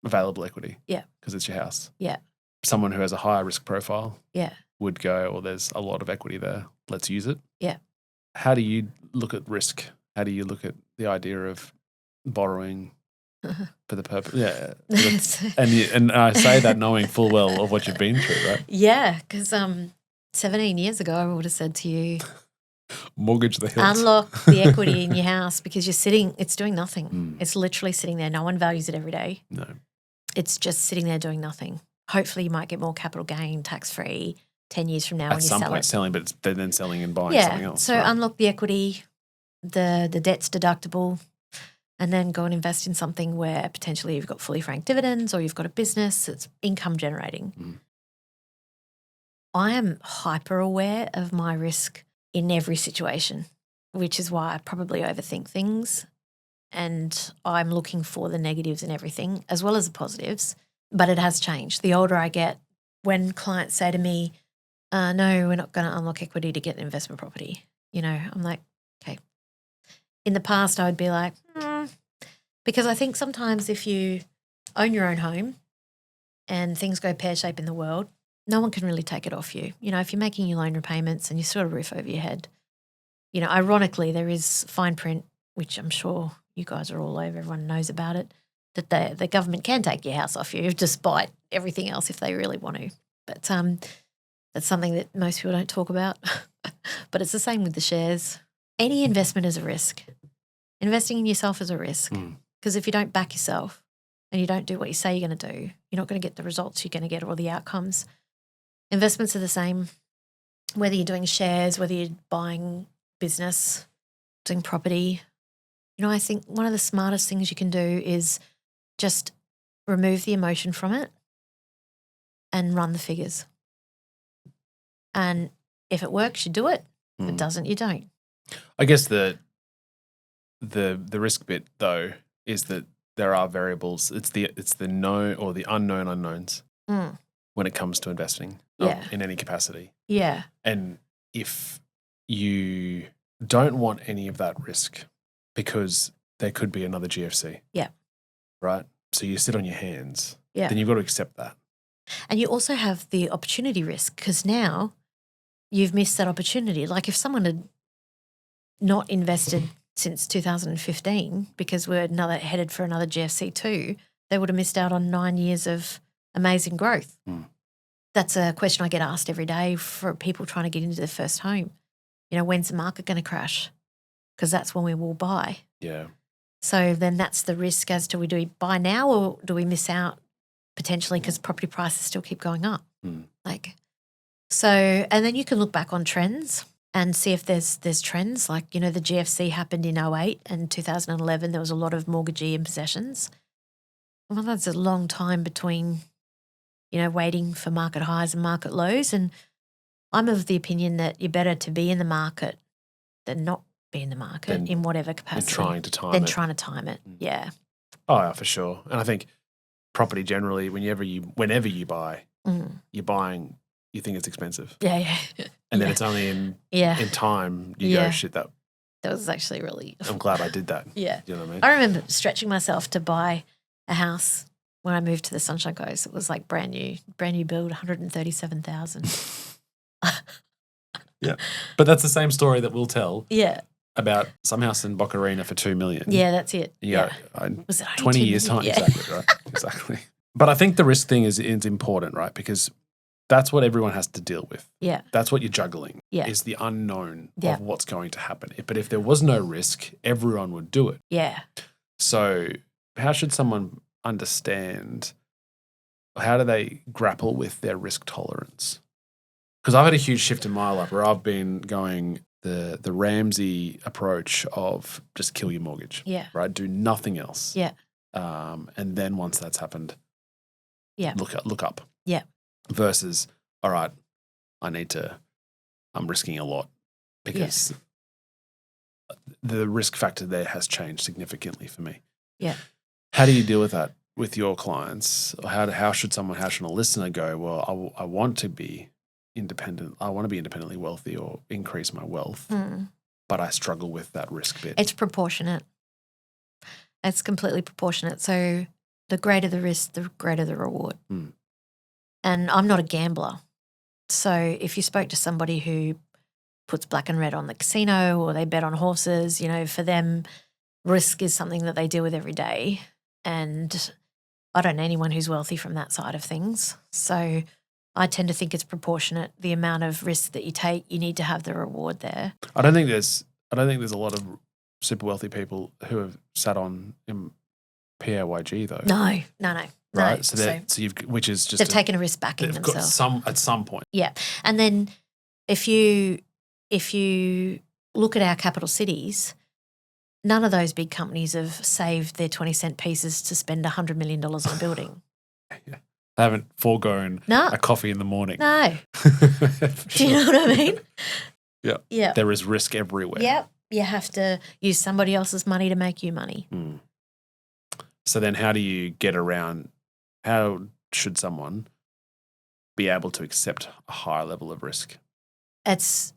available equity. Yeah. Because it's your house. Yeah. Someone who has a higher risk profile yeah. would go, there's a lot of equity there. Let's use it. Yeah. How do you look at risk? How do you look at the idea of borrowing for the purpose? Yeah. and I say that knowing full well of what you've been through, right? Yeah, because 17 years ago I would have said to you, mortgage the hills. Unlock the equity in your house, because it's doing nothing. It's literally sitting there. No one values it every day. No. It's just sitting there doing nothing. Hopefully you might get more capital gain, tax-free, 10 years from now when you sell it. At some point selling, but they're then selling and buying something else. So unlock the equity, the debt's deductible, and then go and invest in something where potentially you've got fully franked dividends, or you've got a business that's income generating. I am hyper aware of my risk in every situation, which is why I probably overthink things, and I'm looking for the negatives in everything as well as the positives. But it has changed. The older I get, when clients say to me, no, we're not going to unlock equity to get an investment property, I'm like, okay. In the past, I would be like, because I think sometimes if you own your own home and things go pear-shaped in the world, no one can really take it off you. If you're making your loan repayments and you still have a roof over your head, ironically, there is fine print, which I'm sure you guys are all over, everyone knows about it, that the government can take your house off you despite everything else if they really want to. But that's something that most people don't talk about. But it's the same with the shares. Any investment is a risk. Investing in yourself is a risk, because if you don't back yourself and you don't do what you say you're going to do, you're not going to get the results you're going to get or the outcomes. Investments are the same. whether you're doing shares, whether you're buying business, doing property, I think one of the smartest things you can do is just remove the emotion from it and run the figures. And if it works, you do it. If it doesn't, you don't. I guess the risk bit though is that there are variables. It's the known or the unknown unknowns when it comes to investing in any capacity. Yeah. And if you don't want any of that risk because there could be another GFC. Yeah. Right? So you sit on your hands. Yeah. Then you've got to accept that. And you also have the opportunity risk because now you've missed that opportunity. Like if someone had not invested since 2015 because we're headed for another GFC too, they would have missed out on 9 years of amazing growth. That's a question I get asked every day for people trying to get into their first home. When's the market going to crash? Because that's when we will buy. Yeah. So then that's the risk as to do we buy now or do we miss out potentially because property prices still keep going up? So, and then you can look back on trends and see if there's trends. Like, the GFC happened in 2008 and 2011, there was a lot of mortgagee in possessions. Well, that's a long time between, waiting for market highs and market lows. And I'm of the opinion that you're better to be in the market than not be in the market in whatever capacity. Trying to time it. Yeah. Oh, yeah, for sure. And I think property generally, whenever you buy, you're buying, you think it's expensive. Yeah. And then it's only in time you go, shit, that was actually really... I'm glad I did that. Yeah. You know what I mean? I remember stretching myself to buy a house when I moved to the Sunshine Coast. It was like brand new build, 137,000. Yeah. But that's the same story that we'll tell. Yeah. About some house in Bocarina for $2 million. Yeah, that's it. Yeah. Was it 20 years time? Yeah. Exactly, right? Exactly. But I think the risk thing is important, right? Because that's what everyone has to deal with. Yeah. That's what you're juggling. Yeah. Is the unknown of what's going to happen. But if there was no risk, everyone would do it. Yeah. So how should someone understand, how do they grapple with their risk tolerance? Because I've had a huge shift in my life where I've been going the Ramsey approach of just kill your mortgage. Yeah. Right? Do nothing else. Yeah. And then once that's happened, look up. Yeah. Versus, all right, I'm risking a lot because the risk factor there has changed significantly for me. Yeah. How do you deal with that with your clients? Or how should a listener go, well, I want to be independent. I want to be independently wealthy or increase my wealth, but I struggle with that risk bit. It's proportionate. It's completely proportionate. So the greater the risk, the greater the reward. And I'm not a gambler. So if you spoke to somebody who puts black and red on the casino or they bet on horses, for them, risk is something that they deal with every day. And I don't know anyone who's wealthy from that side of things. So I tend to think it's proportionate. The amount of risk that you take, you need to have the reward there. I don't think there's a lot of super wealthy people who have sat on PAYG though. No. Right. Which is just they've taken a risk backing themselves. At some point. Yeah. And then if you look at our capital cities, none of those big companies have saved their 20-cent pieces to spend $100 million on a building. Yeah. They haven't foregone a coffee in the morning. No. Do you know what I mean? Yeah. Yeah. There is risk everywhere. Yep. You have to use somebody else's money to make you money. So then how do you get around, how should someone be able to accept a higher level of risk? It's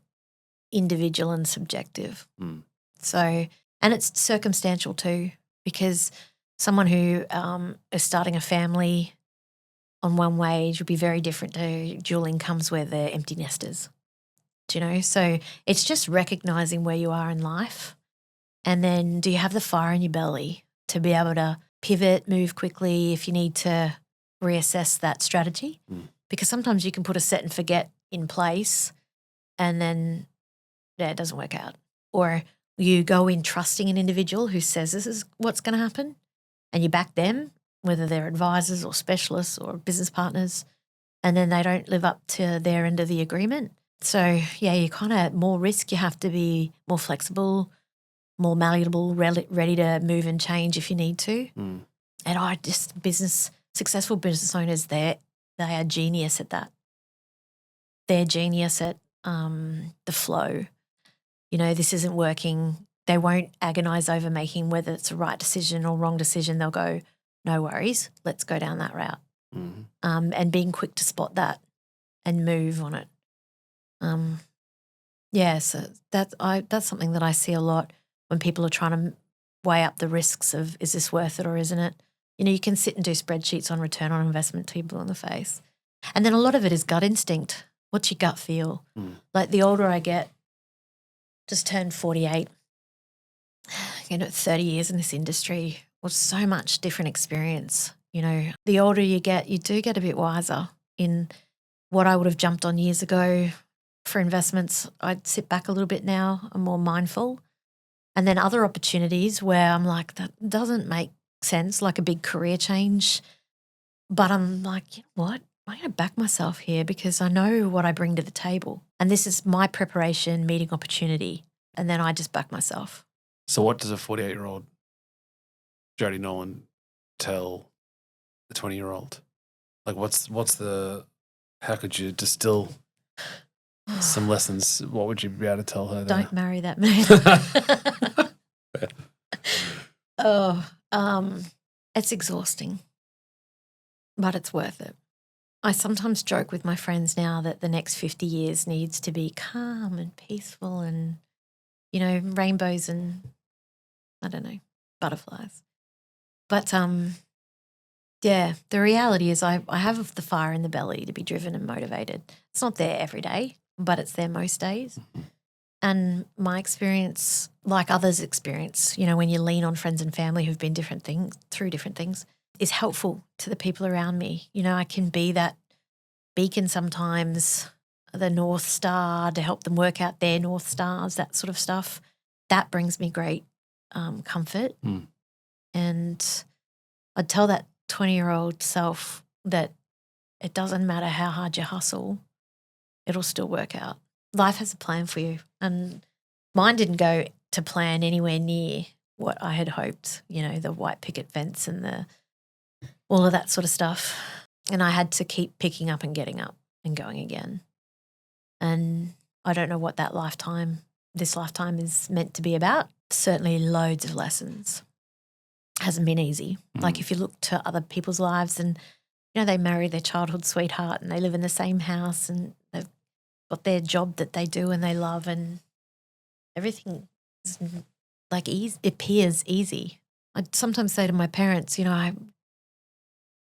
individual and subjective. So, and it's circumstantial too, because someone who is starting a family on one wage would be very different to dual incomes where they're empty nesters. Do you know? So it's just recognizing where you are in life, and then do you have the fire in your belly to be able to pivot, move quickly if you need to reassess that strategy? Because sometimes you can put a set and forget in place and then it doesn't work out. Or you go in trusting an individual who says this is what's going to happen and you back them, whether they're advisors or specialists or business partners, and then they don't live up to their end of the agreement. So, yeah, you kind of more risk. You have to be more flexible, more malleable, ready to move and change if you need to. Mm. And successful business owners, they are genius at that. They're genius at the flow. You know, this isn't working. They won't agonize over making whether it's a right decision or wrong decision. They'll go, no worries, let's go down that route. Mm-hmm. And being quick to spot that and move on it. Yeah, so that's something that I see a lot when people are trying to weigh up the risks of, is this worth it or isn't it? You know, you can sit and do spreadsheets on return on investment to people in the face. And then a lot of it is gut instinct. What's your gut feel? Like the older I get, just turned 48, 30 years in this industry was so much different experience. You know, the older you get, you do get a bit wiser in what I would have jumped on years ago for investments. I'd sit back a little bit now. I'm more mindful. And then other opportunities where I'm like, that doesn't make sense, like a big career change. But I'm like, you know what? I'm going to back myself here because I know what I bring to the table. And this is my preparation, meeting opportunity. And then I just back myself. So what does a 48-year-old Jodie Nolan tell the 20-year-old? Like what's the, how could you distill some lessons? What would you be able to tell her? Don't marry that man. It's exhausting, but it's worth it. I sometimes joke with my friends now that the next 50 years needs to be calm and peaceful and, you know, rainbows and, I don't know, butterflies. But, yeah, the reality is I have the fire in the belly to be driven and motivated. It's not there every day, but it's there most days. And my experience, like others' experience, you know, when you lean on friends and family who've been through different things, is helpful to the people around me. You know, I can be that beacon sometimes, the North Star, to help them work out their North Stars, that sort of stuff. That brings me great comfort. And I'd tell that 20-year-old self that it doesn't matter how hard you hustle, it'll still work out. Life has a plan for you. And mine didn't go to plan anywhere near what I had hoped, you know, the white picket fence and all of that sort of stuff. And I had to keep picking up and getting up and going again. And I don't know what this lifetime is meant to be about. Certainly loads of lessons. Hasn't been easy. Like if you look to other people's lives and, you know, they marry their childhood sweetheart and they live in the same house and they've got their job that they do and they love and everything is like easy. It appears easy. I sometimes say to my parents, you know,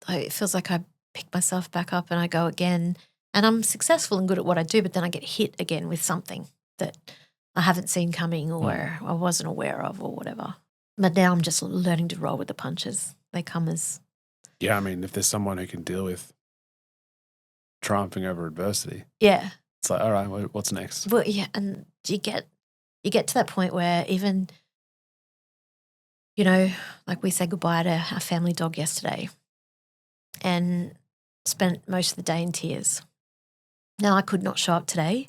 it feels like I pick myself back up and I go again and I'm successful and good at what I do, but then I get hit again with something that I haven't seen coming or I wasn't aware of or whatever. But now I'm just learning to roll with the punches. They come as... Yeah, I mean, if there's someone who can deal with triumphing over adversity. Yeah. It's like, all right, what's next? Well, yeah, and you get to that point where even, you know, like we said goodbye to our family dog yesterday and spent most of the day in tears. Now I could not show up today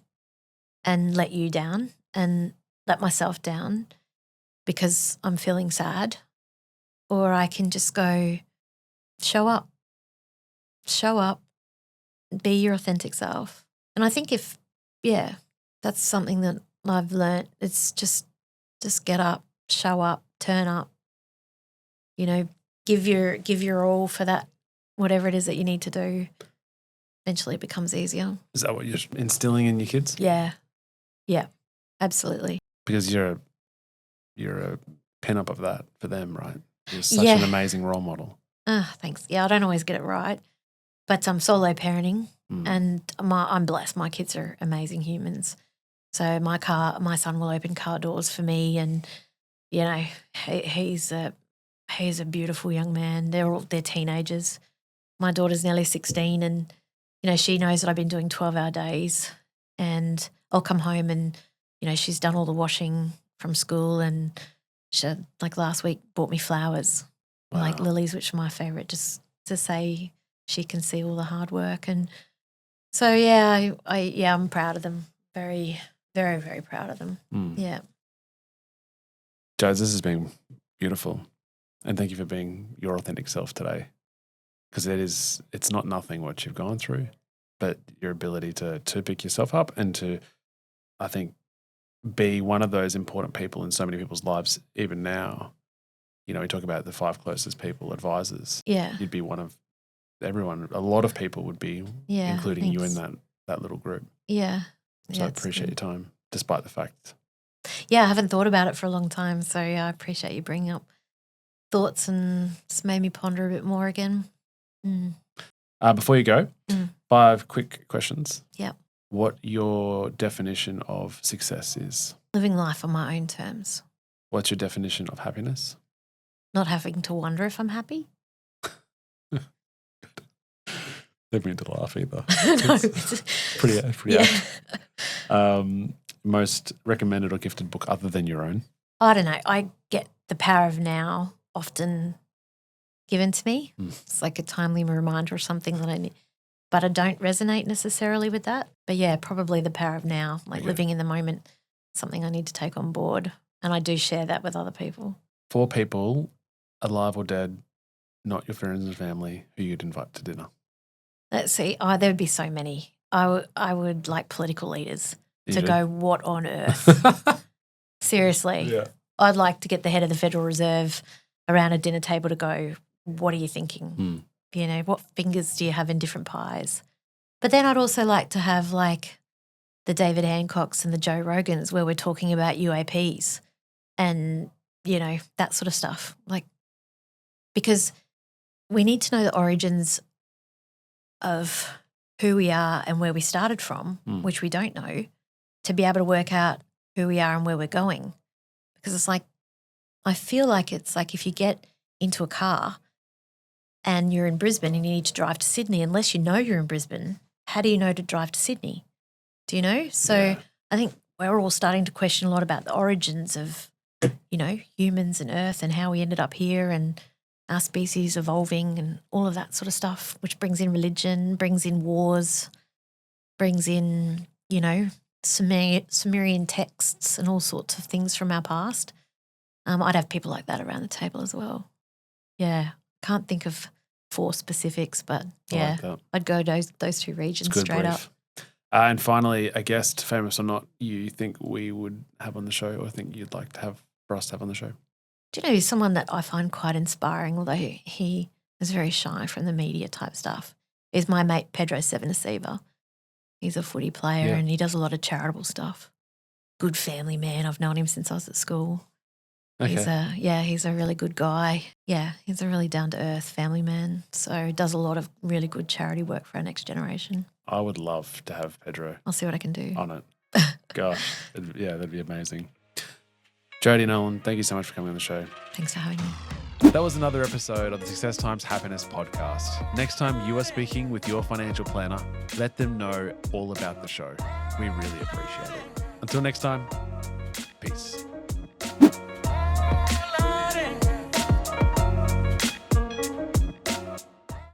and let you down and let myself down because I'm feeling sad, or I can just go, show up, be your authentic self. And I think that's something that I've learnt. It's just get up, show up, turn up, you know, give your all for that, whatever it is that you need to do. Eventually it becomes easier. Is that what you're instilling in your kids? Yeah. Yeah, absolutely. Because you're a pin-up of that for them, right? You're such an amazing role model. Thanks. Yeah, I don't always get it right, but I'm solo parenting and I'm blessed. My kids are amazing humans. So my son will open car doors for me and, you know, he's a beautiful young man. They're teenagers. My daughter's nearly 16 and, you know, she knows that I've been doing 12-hour days and I'll come home and, you know, she's done all the washing from school and she, like last week, bought me flowers, like lilies, which are my favourite, just to say she can see all the hard work. And So yeah, I'm proud of them. Very, very, very proud of them. Mm. Yeah. Jodes, this has been beautiful. And thank you for being your authentic self today. Because it's not nothing what you've gone through, but your ability to pick yourself up and to, I think, be one of those important people in so many people's lives, even now. You know, we talk about the 5 closest people, advisors. Yeah. You'd be one of everyone. A lot of people would be, including you in that little group. Yeah. So I appreciate your time, despite the fact. Yeah, I haven't thought about it for a long time. So I appreciate you bringing up thoughts and it's made me ponder a bit more again. Mm. Before you go, 5 quick questions. Yeah. What your definition of success is? Living life on my own terms. What's your definition of happiness? Not having to wonder if I'm happy. Didn't mean to laugh either. No. Pretty apt. Most recommended or gifted book other than your own? I don't know. I get The Power of Now often given to me. It's like a timely reminder or something that I need. But I don't resonate necessarily with that. But yeah, probably The Power of Now, like living in the moment, something I need to take on board. And I do share that with other people. 4 people, alive or dead, not your friends and family, who you'd invite to dinner. Let's see. Oh, there would be so many. I would like political leaders to go, what on earth? Seriously. Yeah. I'd like to get the head of the Federal Reserve around a dinner table to go, what are you thinking? You know, what fingers do you have in different pies? But then I'd also like to have like the David Hancocks and the Joe Rogans where we're talking about UAPs and, you know, that sort of stuff. Like, because we need to know the origins of who we are and where we started from, which we don't know, to be able to work out who we are and where we're going. Because it's like, I feel like it's like if you get into a car and you're in Brisbane and you need to drive to Sydney, unless you know you're in Brisbane, how do you know to drive to Sydney? Do you know? So I think we're all starting to question a lot about the origins of, you know, humans and Earth and how we ended up here and our species evolving and all of that sort of stuff, which brings in religion, brings in wars, brings in, you know, Sumerian texts and all sorts of things from our past. I'd have people like that around the table as well. Yeah, can't think of 4 specifics, but yeah, I'd go those 2 regions straight up. And finally, a guest, famous or not, you think we would have on the show or think you'd like to have for us to have on the show? Do you know, he's someone that I find quite inspiring, although he is very shy from the media type stuff, is my mate Pedro Sevenasiva. He's a footy player and he does a lot of charitable stuff. Good family man. I've known him since I was at school. Okay. He's a really good guy. Yeah, he's a really down-to-earth family man. So does a lot of really good charity work for our next generation. I would love to have Pedro. I'll see what I can do. On it. Gosh, that'd be amazing. Jodie Nolan, thank you so much for coming on the show. Thanks for having me. That was another episode of the Success Times Happiness podcast. Next time you are speaking with your financial planner, let them know all about the show. We really appreciate it. Until next time, peace.